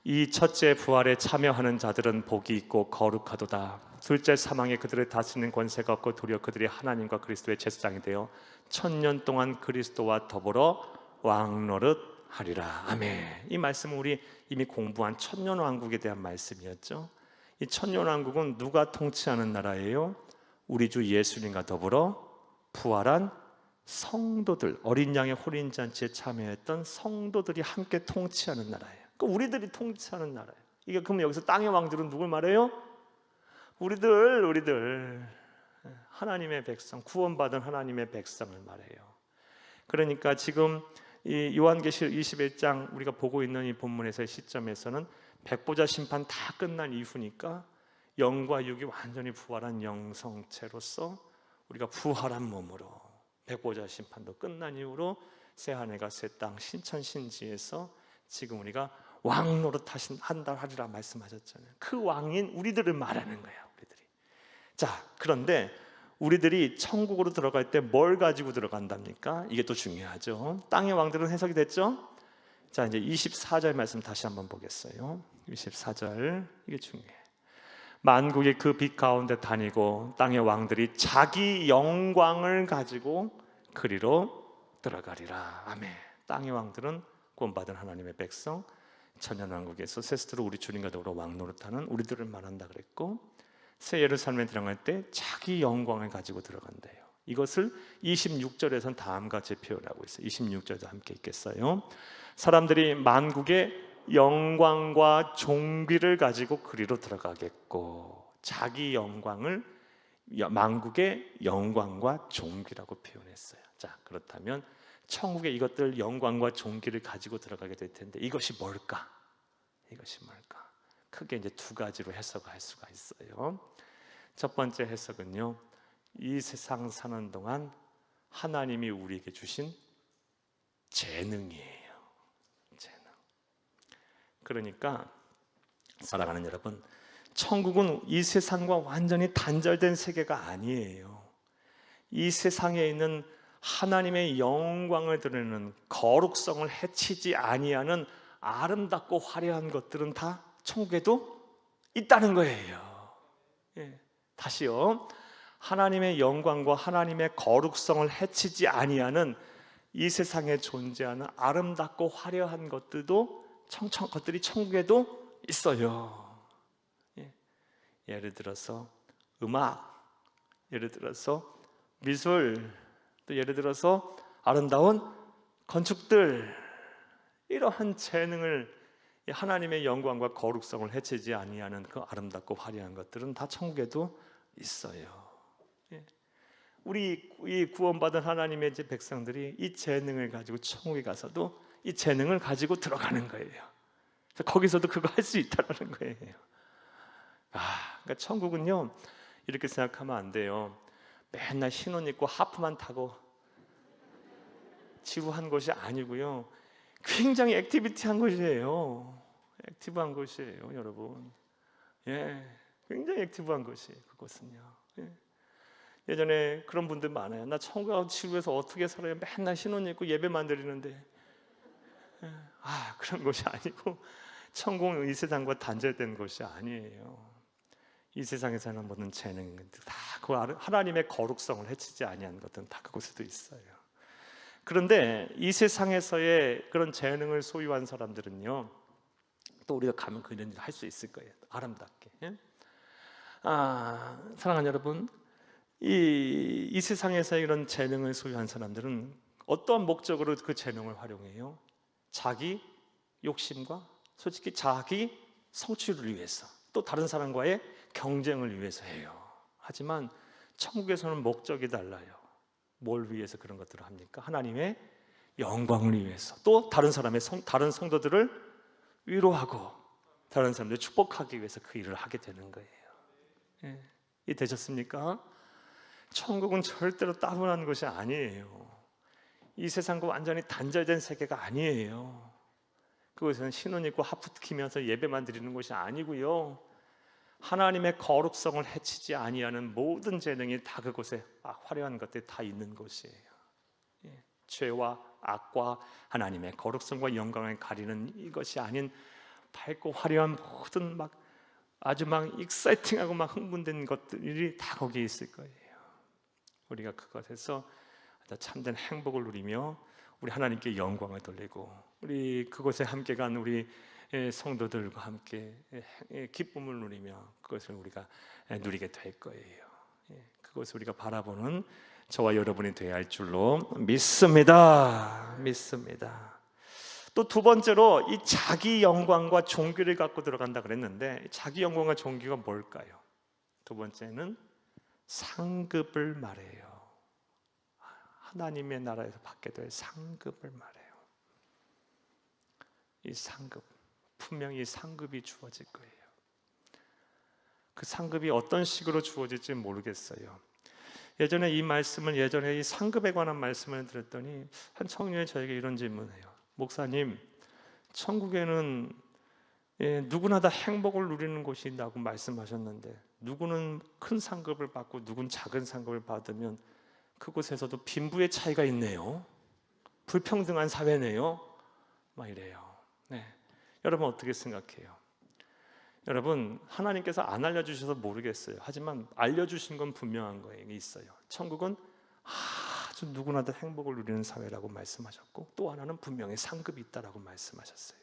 A: 이 첫째 부활에 참여하는 자들은 복이 있고 거룩하도다. 둘째 사망에 그들을 다스리는 권세가 없고 도리어 그들이 하나님과 그리스도의 제사장이 되어 1000년 동안 그리스도와 더불어 왕노릇하리라. 아멘. 이 말씀은 우리 이미 공부한 천년왕국에 대한 말씀이었죠. 이 천년왕국은 누가 통치하는 나라예요? 우리 주 예수님과 더불어 부활한 성도들, 어린 양의 혼인잔치에 참여했던 성도들이 함께 통치하는 나라예요. 그러니까 우리들이 통치하는 나라예요. 이게 그럼 여기서 땅의 왕들은 누굴 말해요? 우리들 하나님의 백성, 구원받은 하나님의 백성을 말해요. 그러니까 지금 이 요한계시록 21장 우리가 보고 있는 이 본문에서의 시점에서는 백보자 심판 다 끝난 이후니까 영과 육이 완전히 부활한 영성체로서 우리가 부활한 몸으로, 백보자 심판도 끝난 이후로 새하늘과 새 땅 신천신지에서 지금 우리가 왕노릇 한다 하리라 말씀하셨잖아요. 그 왕인 우리들을 말하는 거예요. 우리들이. 자, 그런데 우리들이 천국으로 들어갈 때 뭘 가지고 들어간답니까? 이게 또 중요하죠. 땅의 왕들은 해석이 됐죠? 자, 이제 24절 말씀 다시 한번 보겠어요. 24절, 이게 중요해요. 만국이 그 빛 가운데 다니고 땅의 왕들이 자기 영광을 가지고 그리로 들어가리라. 아멘. 땅의 왕들은 구원받은 하나님의 백성, 천년왕국에서 세스트로 우리 주님과 더불어 왕노릇하는 우리들을 말한다 그랬고, 새 예루살렘에 들어갈 때 자기 영광을 가지고 들어간대요. 이것을 26절에서는 다음같이 표현하고 있어요. 26절도 함께 읽겠어요. 사람들이 만국의 영광과 존귀를 가지고 그리로 들어가겠고, 자기 영광을 만국의 영광과 존귀라고 표현했어요. 자, 그렇다면 천국에 이것들 영광과 존귀를 가지고 들어가게 될 텐데 이것이 뭘까? 이것이 뭘까? 크게 이제 두 가지로 해석할 수가 있어요. 첫 번째 해석은요, 이 세상 사는 동안 하나님이 우리에게 주신 재능이에요. 재능. 그러니까 사랑하는 여러분, 천국은 이 세상과 완전히 단절된 세계가 아니에요. 이 세상에 있는 하나님의 영광을 드러내는 거룩성을 해치지 아니하는 아름답고 화려한 것들은 다 천국에도 있다는 거예요. 예, 다시요. 하나님의 영광과 하나님의 거룩성을 해치지 아니하는 이 세상에 존재하는 아름답고 화려한 것들이 천국에도 있어요. 예, 예를 들어서 음악, 예를 들어서 미술, 또 예를 들어서 아름다운 건축들, 이러한 재능을 하나님의 영광과 거룩성을 해치지 아니하는 그 아름답고 화려한 것들은 다 천국에도 있어요. 우리 이 구원받은 하나님의 백성들이 이 재능을 가지고 천국에 가서도 이 재능을 가지고 들어가는 거예요. 거기서도 그거 할 수 있다는 거예요. 그러니까 천국은요, 이렇게 생각하면 안 돼요. 맨날 신혼 입고 하프만 타고 지루한 것이 아니고요. 굉장히 액티비티한 것이에요. 액티브한 것이에요, 여러분. 예, 굉장히 액티브한 것이에요, 그것은요. 예. 예전에 그런 분들 많아요. 나 천국 가서 지구에서 어떻게 살아요? 맨날 신혼 입고 예배만 드리는데. 예. 그런 것이 아니고 천국은 이 세상과 단절된 것이 아니에요. 이 세상에 사는 모든 재능은 다 그 하나님의 거룩성을 해치지 아니한 것들은 다 그곳에도 있어요. 그런데 이 세상에서의 그런 재능을 소유한 사람들은요, 또 우리가 가면 그런 일을 할 수 있을 거예요. 아름답게. 예? 사랑하는 여러분, 이 세상에서 이런 재능을 소유한 사람들은 어떠한 목적으로 그 재능을 활용해요? 자기 욕심과 솔직히 자기 성취를 위해서, 또 다른 사람과의 경쟁을 위해서 해요. 하지만 천국에서는 목적이 달라요. 뭘 위해서 그런 것들을 합니까? 하나님의 영광을 위해서, 또 다른 다른 성도들을 위로하고 다른 사람들을 축복하기 위해서 그 일을 하게 되는 거예요. 예. 이해되셨습니까? 천국은 절대로 따분한 것이 아니에요. 이 세상과 완전히 단절된 세계가 아니에요. 그것은 신혼 입고 하프 키면서 예배만 드리는 것이 아니고요, 하나님의 거룩성을 해치지 아니하는 모든 재능이 다 그곳에 화려한 것들이 다 있는 곳이에요. 예. 죄와 악과 하나님의 거룩성과 영광을 가리는 이것이 아닌 밝고 화려한 모든 아주 익사이팅하고 흥분된 것들이 다 거기에 있을 거예요. 우리가 그것에서 참된 행복을 누리며 우리 하나님께 영광을 돌리고 우리 그곳에 함께 간 우리 성도들과 함께 기쁨을 누리며 그것을 우리가 누리게 될 거예요. 그것을 우리가 바라보는 저와 여러분이 되어야 할 줄로 믿습니다. 또 두 번째로 이 자기 영광과 종교를 갖고 들어간다 그랬는데, 자기 영광과 종교가 뭘까요? 두 번째는 상급을 말해요. 하나님의 나라에서 받게 될 상급을 말해요. 이 상급, 분명히 상급이 주어질 거예요. 그 상급이 어떤 식으로 주어질지 모르겠어요. 예전에 이 상급에 관한 말씀을 들었더니 한 청년이 저에게 이런 질문을 해요. 목사님, 천국에는 누구나 다 행복을 누리는 곳이 있다고 말씀하셨는데, 누구는 큰 상급을 받고 누구는 작은 상급을 받으면 그곳에서도 빈부의 차이가 있네요. 불평등한 사회네요. 이래요. 네. 여러분 어떻게 생각해요? 여러분, 하나님께서 안 알려주셔서 모르겠어요. 하지만 알려주신 건 분명한 거예요. 있어요. 천국은 아주 누구나 다 행복을 누리는 사회라고 말씀하셨고, 또 하나는 분명히 상급이 있다라고 말씀하셨어요.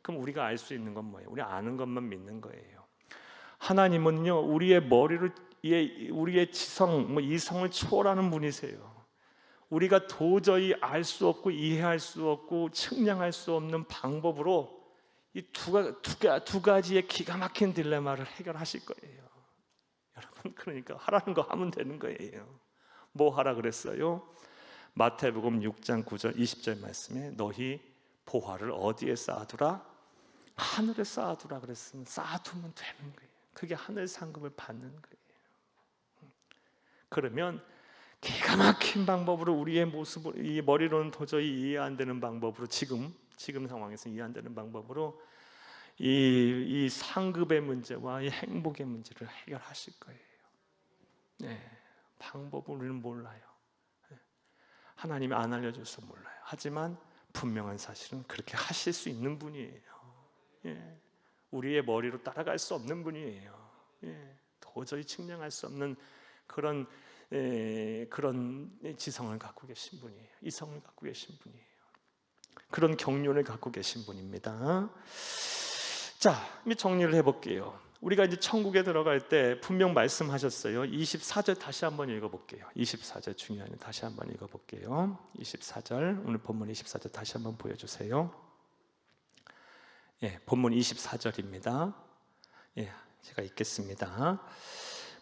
A: 그럼 우리가 알 수 있는 건 뭐예요? 우리 아는 것만 믿는 거예요. 하나님은요, 우리의 머리를, 우리의 지성, 이성을 초월하는 분이세요. 우리가 도저히 알 수 없고 이해할 수 없고 측량할 수 없는 방법으로 이 두 가지의 기가 막힌 딜레마를 해결하실 거예요. 여러분, 그러니까 하라는 거 하면 되는 거예요. 뭐 하라 그랬어요? 마태복음 6장 9절 20절 말씀에 너희 보화를 어디에 쌓아두라? 하늘에 쌓아두라 그랬으면 쌓아두면 되는 거예요. 그게 하늘 상급을 받는 거예요. 그러면 기가 막힌 방법으로 우리의 모습을, 이 머리로는 도저히 이해 안 되는 방법으로, 지금 상황에서 이해 안 되는 방법으로 이 상급의 문제와 이 행복의 문제를 해결하실 거예요. 네, 방법을 우리는 몰라요. 하나님이 안 알려줘서 몰라요. 하지만 분명한 사실은 그렇게 하실 수 있는 분이에요. 예, 우리의 머리로 따라갈 수 없는 분이에요. 예, 도저히 측량할 수 없는 그런 지성을 갖고 계신 분이에요. 이성을 갖고 계신 분이에요. 그런 경륜을 갖고 계신 분입니다. 자, 정리를 해볼게요. 우리가 이제 천국에 들어갈 때 분명 말씀하셨어요. 24절 다시 한번 읽어볼게요. 24절 중요하네요. 다시 한번 읽어볼게요. 24절, 오늘 본문 24절 다시 한번 보여주세요. 예, 본문 24절입니다. 예, 제가 읽겠습니다.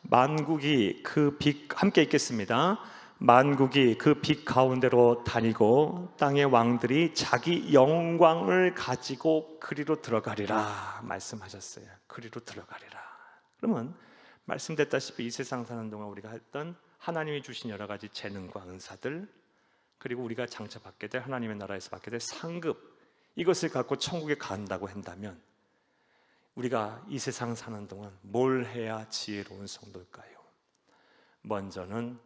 A: 만국이 그 빛, 함께 읽겠습니다. 만국이 그 빛 가운데로 다니고 땅의 왕들이 자기 영광을 가지고 그리로 들어가리라 말씀하셨어요. 그리로 들어가리라. 그러면 말씀됐다시피 이 세상 사는 동안 우리가 했던 하나님이 주신 여러 가지 재능과 은사들, 그리고 우리가 장차 받게 될 하나님의 나라에서 받게 될 상급, 이것을 갖고 천국에 간다고 한다면 우리가 이 세상 사는 동안 뭘 해야 지혜로운 성도일까요? 먼저는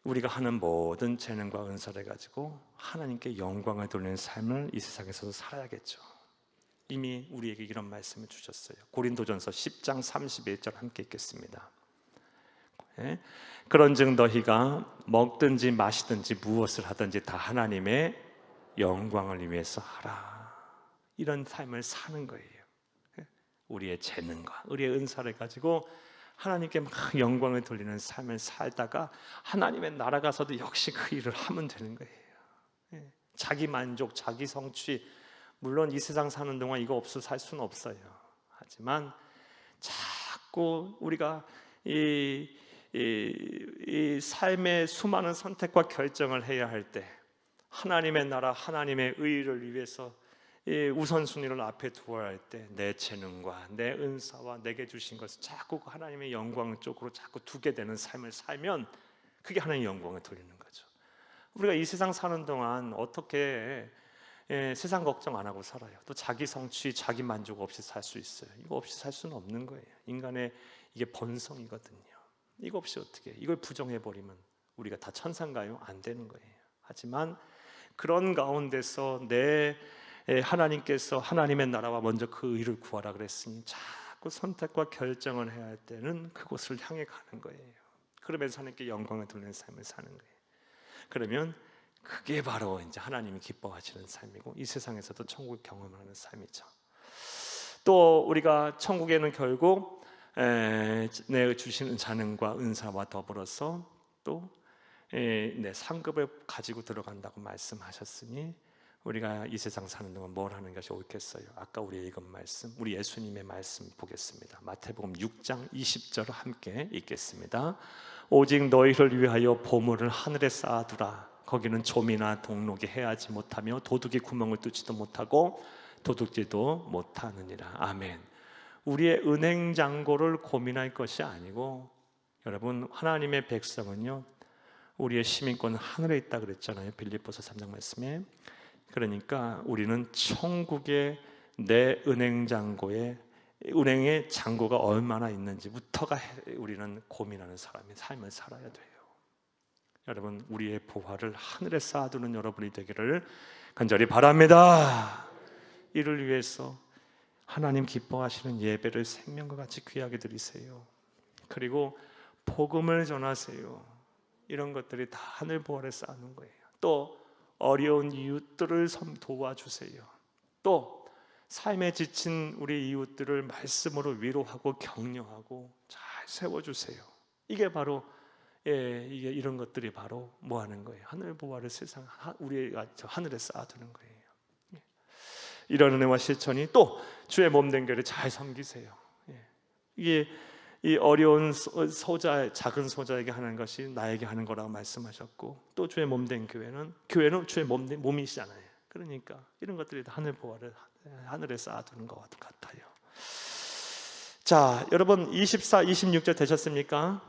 A: 우리가 하는 모든 재능과 은사를 가지고 하나님께 영광을 돌리는 삶을 이 세상에서도 살아야겠죠. 이미 우리에게 이런 말씀을 주셨어요. 고린도전서 10장 31절 함께 읽겠습니다. 그런즉 너희가 먹든지 마시든지 무엇을 하든지 다 하나님의 영광을 위해서 하라. 이런 삶을 사는 거예요. 우리의 재능과 우리의 은사를 가지고 하나님께 막 영광을 돌리는 삶을 살다가 하나님의 나라 가서도 역시 그 일을 하면 되는 거예요. 자기 만족, 자기 성취, 물론 이 세상 사는 동안 이거 없어 살 수는 없어요. 하지만 자꾸 우리가 이 삶의 수많은 선택과 결정을 해야 할 때 하나님의 나라, 하나님의 의를 위해서 우선순위를 앞에 두어야 할 때 내 재능과 내 은사와 내게 주신 것을 자꾸 하나님의 영광 쪽으로 자꾸 두게 되는 삶을 살면 그게 하나님의 영광을 돌리는 거죠. 우리가 이 세상 사는 동안 어떻게 세상 걱정 안 하고 살아요? 또 자기 성취, 자기 만족 없이 살 수 있어요? 이거 없이 살 수는 없는 거예요. 인간의 이게 본성이거든요. 이거 없이 어떻게, 이걸 부정해버리면 우리가 다 천사인가요? 안 되는 거예요. 하지만 그런 가운데서 하나님께서 하나님의 나라와 먼저 그 의를 구하라 그랬으니 자꾸 선택과 결정을 해야 할 때는 그곳을 향해 가는 거예요. 그러면서 하나님께 영광을 돌리는 삶을 사는 거예요. 그러면 그게 바로 이제 하나님이 기뻐하시는 삶이고 이 세상에서도 천국을 경험하는 삶이죠. 또 우리가 천국에는 결국 내 주시는 재능과 은사와 더불어서 또 내 상급을 가지고 들어간다고 말씀하셨으니 우리가 이 세상 사는 동안 뭘 하는 것이 옳겠어요? 아까 우리 읽은 말씀, 우리 예수님의 말씀 보겠습니다. 마태복음 6장 20절 함께 읽겠습니다. 오직 너희를 위하여 보물을 하늘에 쌓아두라. 거기는 좀이나 동록이 해하지 못하며 도둑이 구멍을 뚫지도 못하고 도둑질도 못하느니라. 아멘. 우리의 은행 잔고를 고민할 것이 아니고, 여러분, 하나님의 백성은요, 우리의 시민권은 하늘에 있다 그랬잖아요. 빌립보서 3장 말씀에. 그러니까 우리는 천국의 내 은행 잔고에, 은행의 잔고가 얼마나 있는지부터가 우리는 고민하는 삶을 살아야 돼요. 여러분, 우리의 부활을 하늘에 쌓아두는 여러분이 되기를 간절히 바랍니다. 이를 위해서 하나님 기뻐하시는 예배를 생명과 같이 귀하게 드리세요. 그리고 복음을 전하세요. 이런 것들이 다 하늘 부활에 쌓는 거예요. 또 어려운 이웃들을 도와주세요. 또 삶에 지친 우리 이웃들을 말씀으로 위로하고 격려하고 잘 세워주세요. 이게 바로 이게 이런 것들이 바로 뭐 하는 거예요? 하늘 부활을 세상 우리가 하늘에 쌓아두는 거예요. 이런 은혜와 실천이 또 주의 몸된 교회를 잘 섬기세요. 이게 이 어려운 소자, 작은 소자에게 하는 것이 나에게 하는 거라고 말씀하셨고, 또 주의 몸된 교회는 주의 몸이시잖아요. 그러니까 이런 것들이 다 하늘 부활을 하늘에 쌓아두는 것 같아요. 자, 여러분 24, 26절 되셨습니까?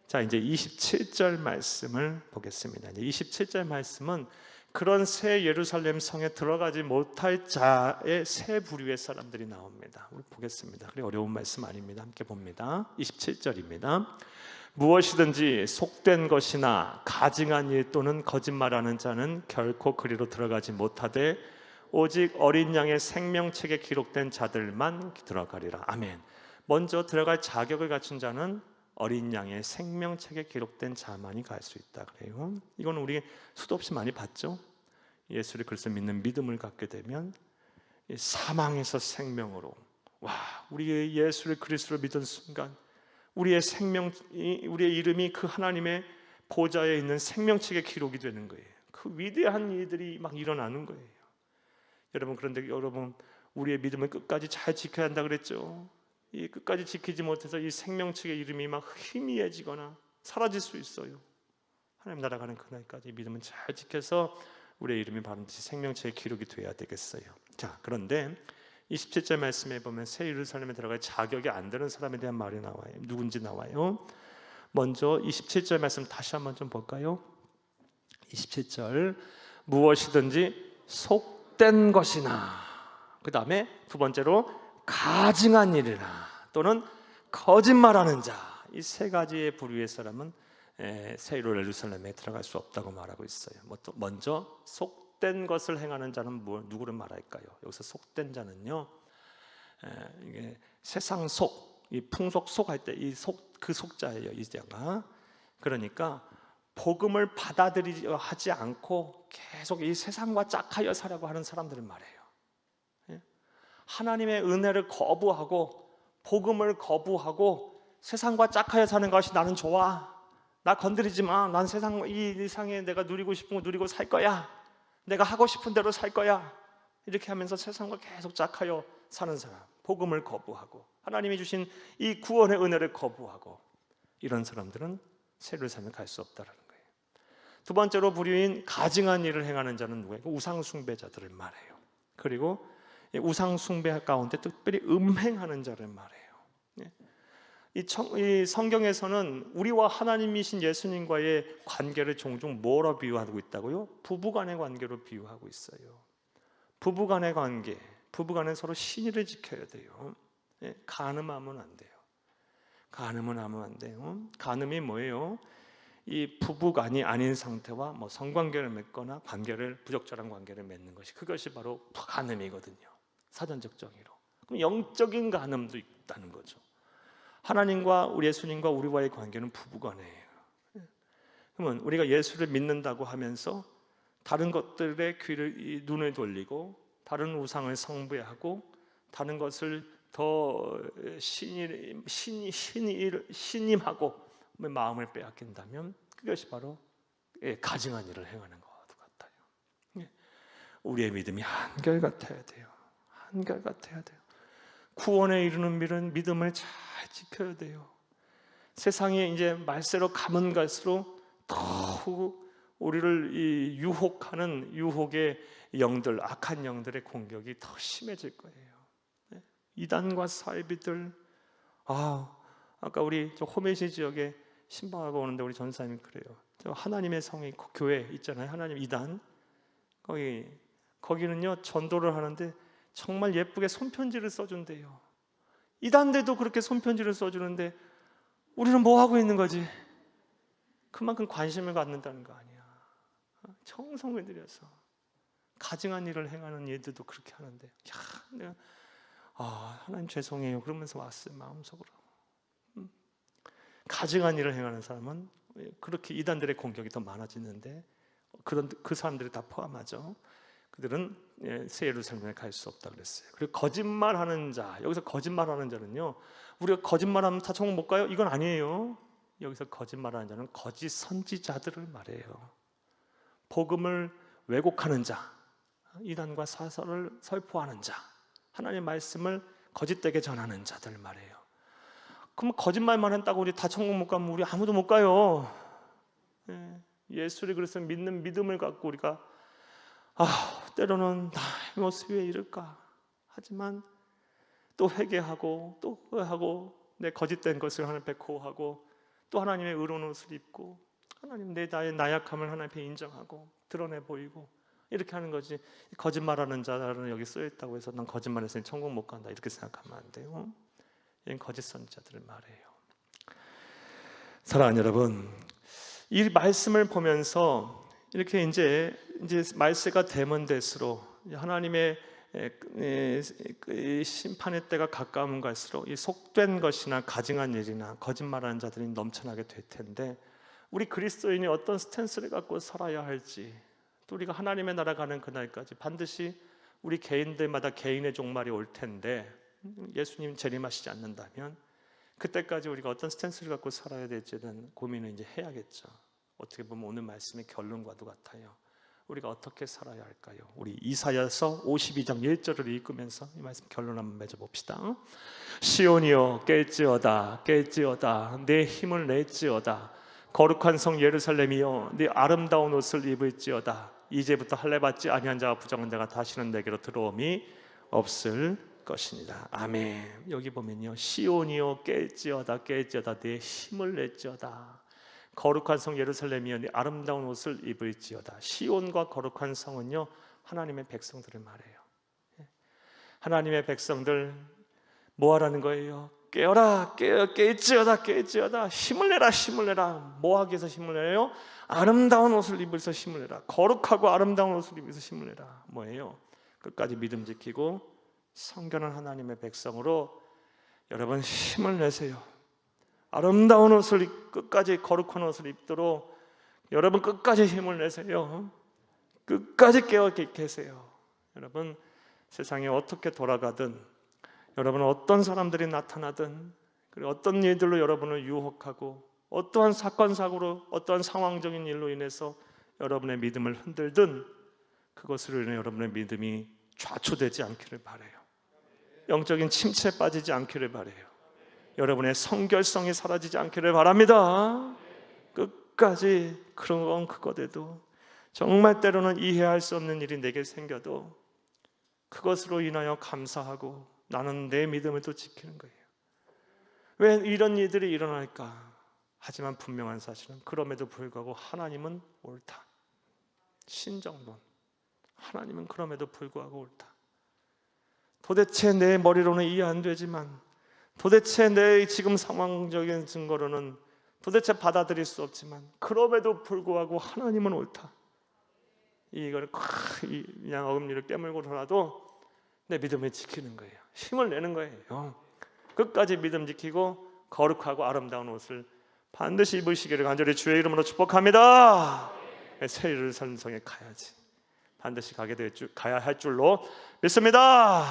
A: 자, 이제 27절 말씀을 보겠습니다. 이제 27절 말씀은 그런 새 예루살렘 성에 들어가지 못할 자의 세 부류의 사람들이 나옵니다. 우리 보겠습니다. 그래 어려운 말씀 아닙니다. 함께 봅니다. 27절입니다. 무엇이든지 속된 것이나 가증한 일 또는 거짓말하는 자는 결코 그리로 들어가지 못하되 오직 어린 양의 생명책에 기록된 자들만 들어가리라. 아멘. 먼저 들어갈 자격을 갖춘 자는 어린 양의 생명책에 기록된 자만이 갈 수 있다 그래요. 이건 우리 수도 없이 많이 봤죠. 예수를 그리스도 믿는 믿음을 갖게 되면 사망에서 생명으로, 와, 우리의 예수를 그리스도로 믿은 순간 우리의 우리의 이름이 그 하나님의 보좌에 있는 생명책에 기록이 되는 거예요. 그 위대한 일들이 막 일어나는 거예요. 여러분, 그런데 여러분, 우리의 믿음을 끝까지 잘 지켜야 한다 그랬죠. 이 끝까지 지키지 못해서 이 생명책의 이름이 막 희미해지거나 사라질 수 있어요. 하나님 나라 가는 그날까지 믿음은 잘 지켜서 우리의 이름이 반드시 생명책에 기록이 돼야 되겠어요. 자, 그런데 27절 말씀에 보면 새 예루살렘에 들어갈 자격이 안 되는 사람에 대한 말이 나와요. 누군지 나와요. 먼저 27절 말씀 다시 한번 좀 볼까요? 27절, 무엇이든지 속된 것이나, 그 다음에 두 번째로 가증한 일이나 또는 거짓말하는 자, 이 세 가지의 부류의 사람은 새 예루살렘에 들어갈 수 없다고 말하고 있어요. 먼저 속된 것을 행하는 자는 누구를 말할까요? 여기서 속된 자는요, 이게 세상 속, 이 풍속 속할 때 이 그 속자예요, 이 자가. 그러니까 복음을 받아들이지 하지 않고 계속 이 세상과 짝하여 살려고 하는 사람들을 말해요. 하나님의 은혜를 거부하고 복음을 거부하고 세상과 짝하여 사는 것이 나는 좋아, 나 건드리지 마, 난 이 세상에 내가 누리고 싶은 거 누리고 살 거야, 내가 하고 싶은 대로 살 거야, 이렇게 하면서 세상과 계속 짝하여 사는 사람, 복음을 거부하고 하나님이 주신 이 구원의 은혜를 거부하고, 이런 사람들은 새 예루살렘에 갈 수 없다라는 거예요. 두 번째로 부류인 가증한 일을 행하는 자는 누구예요? 우상 숭배자들을 말해요. 그리고 우상 숭배 가운데 특별히 음행하는 자를 말해요. 이 성경에서는 우리와 하나님이신 예수님과의 관계를 종종 뭐로 비유하고 있다고요? 부부간의 관계로 비유하고 있어요. 부부간의 관계, 부부간은 서로 신의를 지켜야 돼요. 간음하면 안 돼요. 간음은 하면 안 돼요. 간음이 뭐예요? 이 부부간이 아닌 상태와 성관계를 맺거나 부적절한 관계를 맺는 것이, 그것이 바로 간음이거든요. 사전적 정의로. 그럼 영적인 간음도 있다는 거죠. 하나님과 우리 예수님과 우리와의 관계는 부부간이에요. 그러면 우리가 예수를 믿는다고 하면서 다른 것들의 눈을 돌리고 다른 우상을 숭배하고 다른 것을 더 신임하고 마음을 빼앗긴다면 그것이 바로 가증한 일을 행하는 것과 같아요. 우리의 믿음이 한결같아야 돼요. 한결같아야 돼요. 구원에 이르는 믿음을 잘 지켜야 돼요. 세상에 이제 말세로 가면 갈수록 더욱 우리를 유혹하는 유혹의 영들, 악한 영들의 공격이 더 심해질 거예요. 이단과 사이비들, 아까 우리 저 호메시 지역에 신방하고 오는데 우리 전사님이 그래요. 저 하나님의 성이 교회 있잖아요. 하나님 이단, 거기는요 전도를 하는데 정말 예쁘게 손편지를 써준대요. 이단대도 그렇게 손편지를 써주는데 우리는 뭐 하고 있는 거지? 그만큼 관심을 갖는다는 거 아니야. 청성을 들여서 가증한 일을 행하는 얘들도 그렇게 하는데, 내가 하나님 죄송해요 그러면서 왔어요. 마음속으로. 가증한 일을 행하는 사람은 그렇게 이단들의 공격이 더 많아지는데, 그 사람들이 다 포함하죠. 그들은 새 예루살렘에 갈 수 없다 그랬어요. 그리고 거짓말하는 자, 여기서 거짓말하는 자는요, 우리가 거짓말하면 다 천국 못 가요? 이건 아니에요. 여기서 거짓말하는 자는 거짓 선지자들을 말해요. 복음을 왜곡하는 자, 이단과 사설을 설포하는 자, 하나님의 말씀을 거짓되게 전하는 자들 말해요. 그럼 거짓말만 했다고 우리 다 천국 못 가면 우리 아무도 못 가요. 예수를 그래서 믿는 믿음을 갖고 우리가 때로는 나의 모습이 왜 이럴까 하지만 또 회개하고 또 후회하고 내 거짓된 것을 하나님 앞에 고하고 또 하나님의 의로운 옷을 입고 하나님 내 나약함을 하나님 앞에 인정하고 드러내 보이고 이렇게 하는 거지. 거짓말하는 자는 여기 쓰여있다고 해서 난 거짓말해서 천국 못 간다 이렇게 생각하면 안 돼요. 이건 거짓 선지자들을 말해요. 사랑하는 여러분, 이 말씀을 보면서 이렇게 이제 말세가 되면 될수록 하나님의 심판의 때가 가까우면 갈수록 이 속된 것이나 가증한 일이나 거짓말하는 자들이 넘쳐나게 될 텐데, 우리 그리스도인이 어떤 스탠스를 갖고 살아야 할지, 또 우리가 하나님의 나라 가는 그날까지 반드시 우리 개인들마다 개인의 종말이 올 텐데, 예수님 재림하시지 않는다면 그때까지 우리가 어떤 스탠스를 갖고 살아야 될지는 고민을 이제 해야겠죠. 어떻게 보면 오늘 말씀의 결론과도 같아요. 우리가 어떻게 살아야 할까요? 우리 이사야서 52장 1절을 읽으면서 이 말씀 결론 한번 맺어봅시다. 시온이여 깰지어다 깰지어다 내 힘을 낼지어다. 거룩한 성 예루살렘이여 네 아름다운 옷을 입을지어다. 이제부터 할례받지 아니한 자와 부정한 자가 다시는 내게로 들어옴이 없을지어다. 것이니라. 아멘. 여기 보면요, 시온이여 깨지어다 깨지어다 내 힘을 낼지어다. 거룩한 성 예루살렘이여 네 아름다운 옷을 입을지어다. 시온과 거룩한 성은요, 하나님의 백성들을 말해요. 하나님의 백성들 뭐 하라는 거예요? 깨어라 깨지어다 깨지어다. 힘을 내라 힘을 내라. 뭐 하기 위해서 힘을 내요? 아름다운 옷을 입어서 힘을 내라. 거룩하고 아름다운 옷을 입어서 힘을 내라. 뭐예요? 끝까지 믿음 지키고 성결한 하나님의 백성으로 여러분 힘을 내세요. 아름다운 옷을 끝까지 거룩한 옷을 입도록 여러분 끝까지 힘을 내세요. 끝까지 깨어 계세요. 여러분 세상에 어떻게 돌아가든, 여러분 어떤 사람들이 나타나든, 그리고 어떤 일들로 여러분을 유혹하고 어떠한 사건 사고로 어떠한 상황적인 일로 인해서 여러분의 믿음을 흔들든 그것으로 인해 여러분의 믿음이 좌초되지 않기를 바라요. 영적인 침체에 빠지지 않기를 바라요. 여러분의 성결성이 사라지지 않기를 바랍니다. 끝까지 그런 건 그거대도 정말 때로는 이해할 수 없는 일이 내게 생겨도 그것으로 인하여 감사하고 나는 내 믿음을 또 지키는 거예요. 왜 이런 일들이 일어날까? 하지만 분명한 사실은 그럼에도 불구하고 하나님은 옳다. 신정론. 하나님은 그럼에도 불구하고 옳다. 도대체 내 머리로는 이해 안 되지만, 도대체 내 지금 상황적인 증거로는 도대체 받아들일 수 없지만, 그럼에도 불구하고 하나님은 옳다. 이걸 그냥 어금니를 깨물고라도 내 믿음을 지키는 거예요. 힘을 내는 거예요. 끝까지 믿음 지키고 거룩하고 아름다운 옷을 반드시 입으시기를 간절히 주의 이름으로 축복합니다. 새 예루살렘 성에 가야지. 반드시 가야 할 줄로 믿습니다.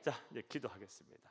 A: 자, 이제 기도하겠습니다.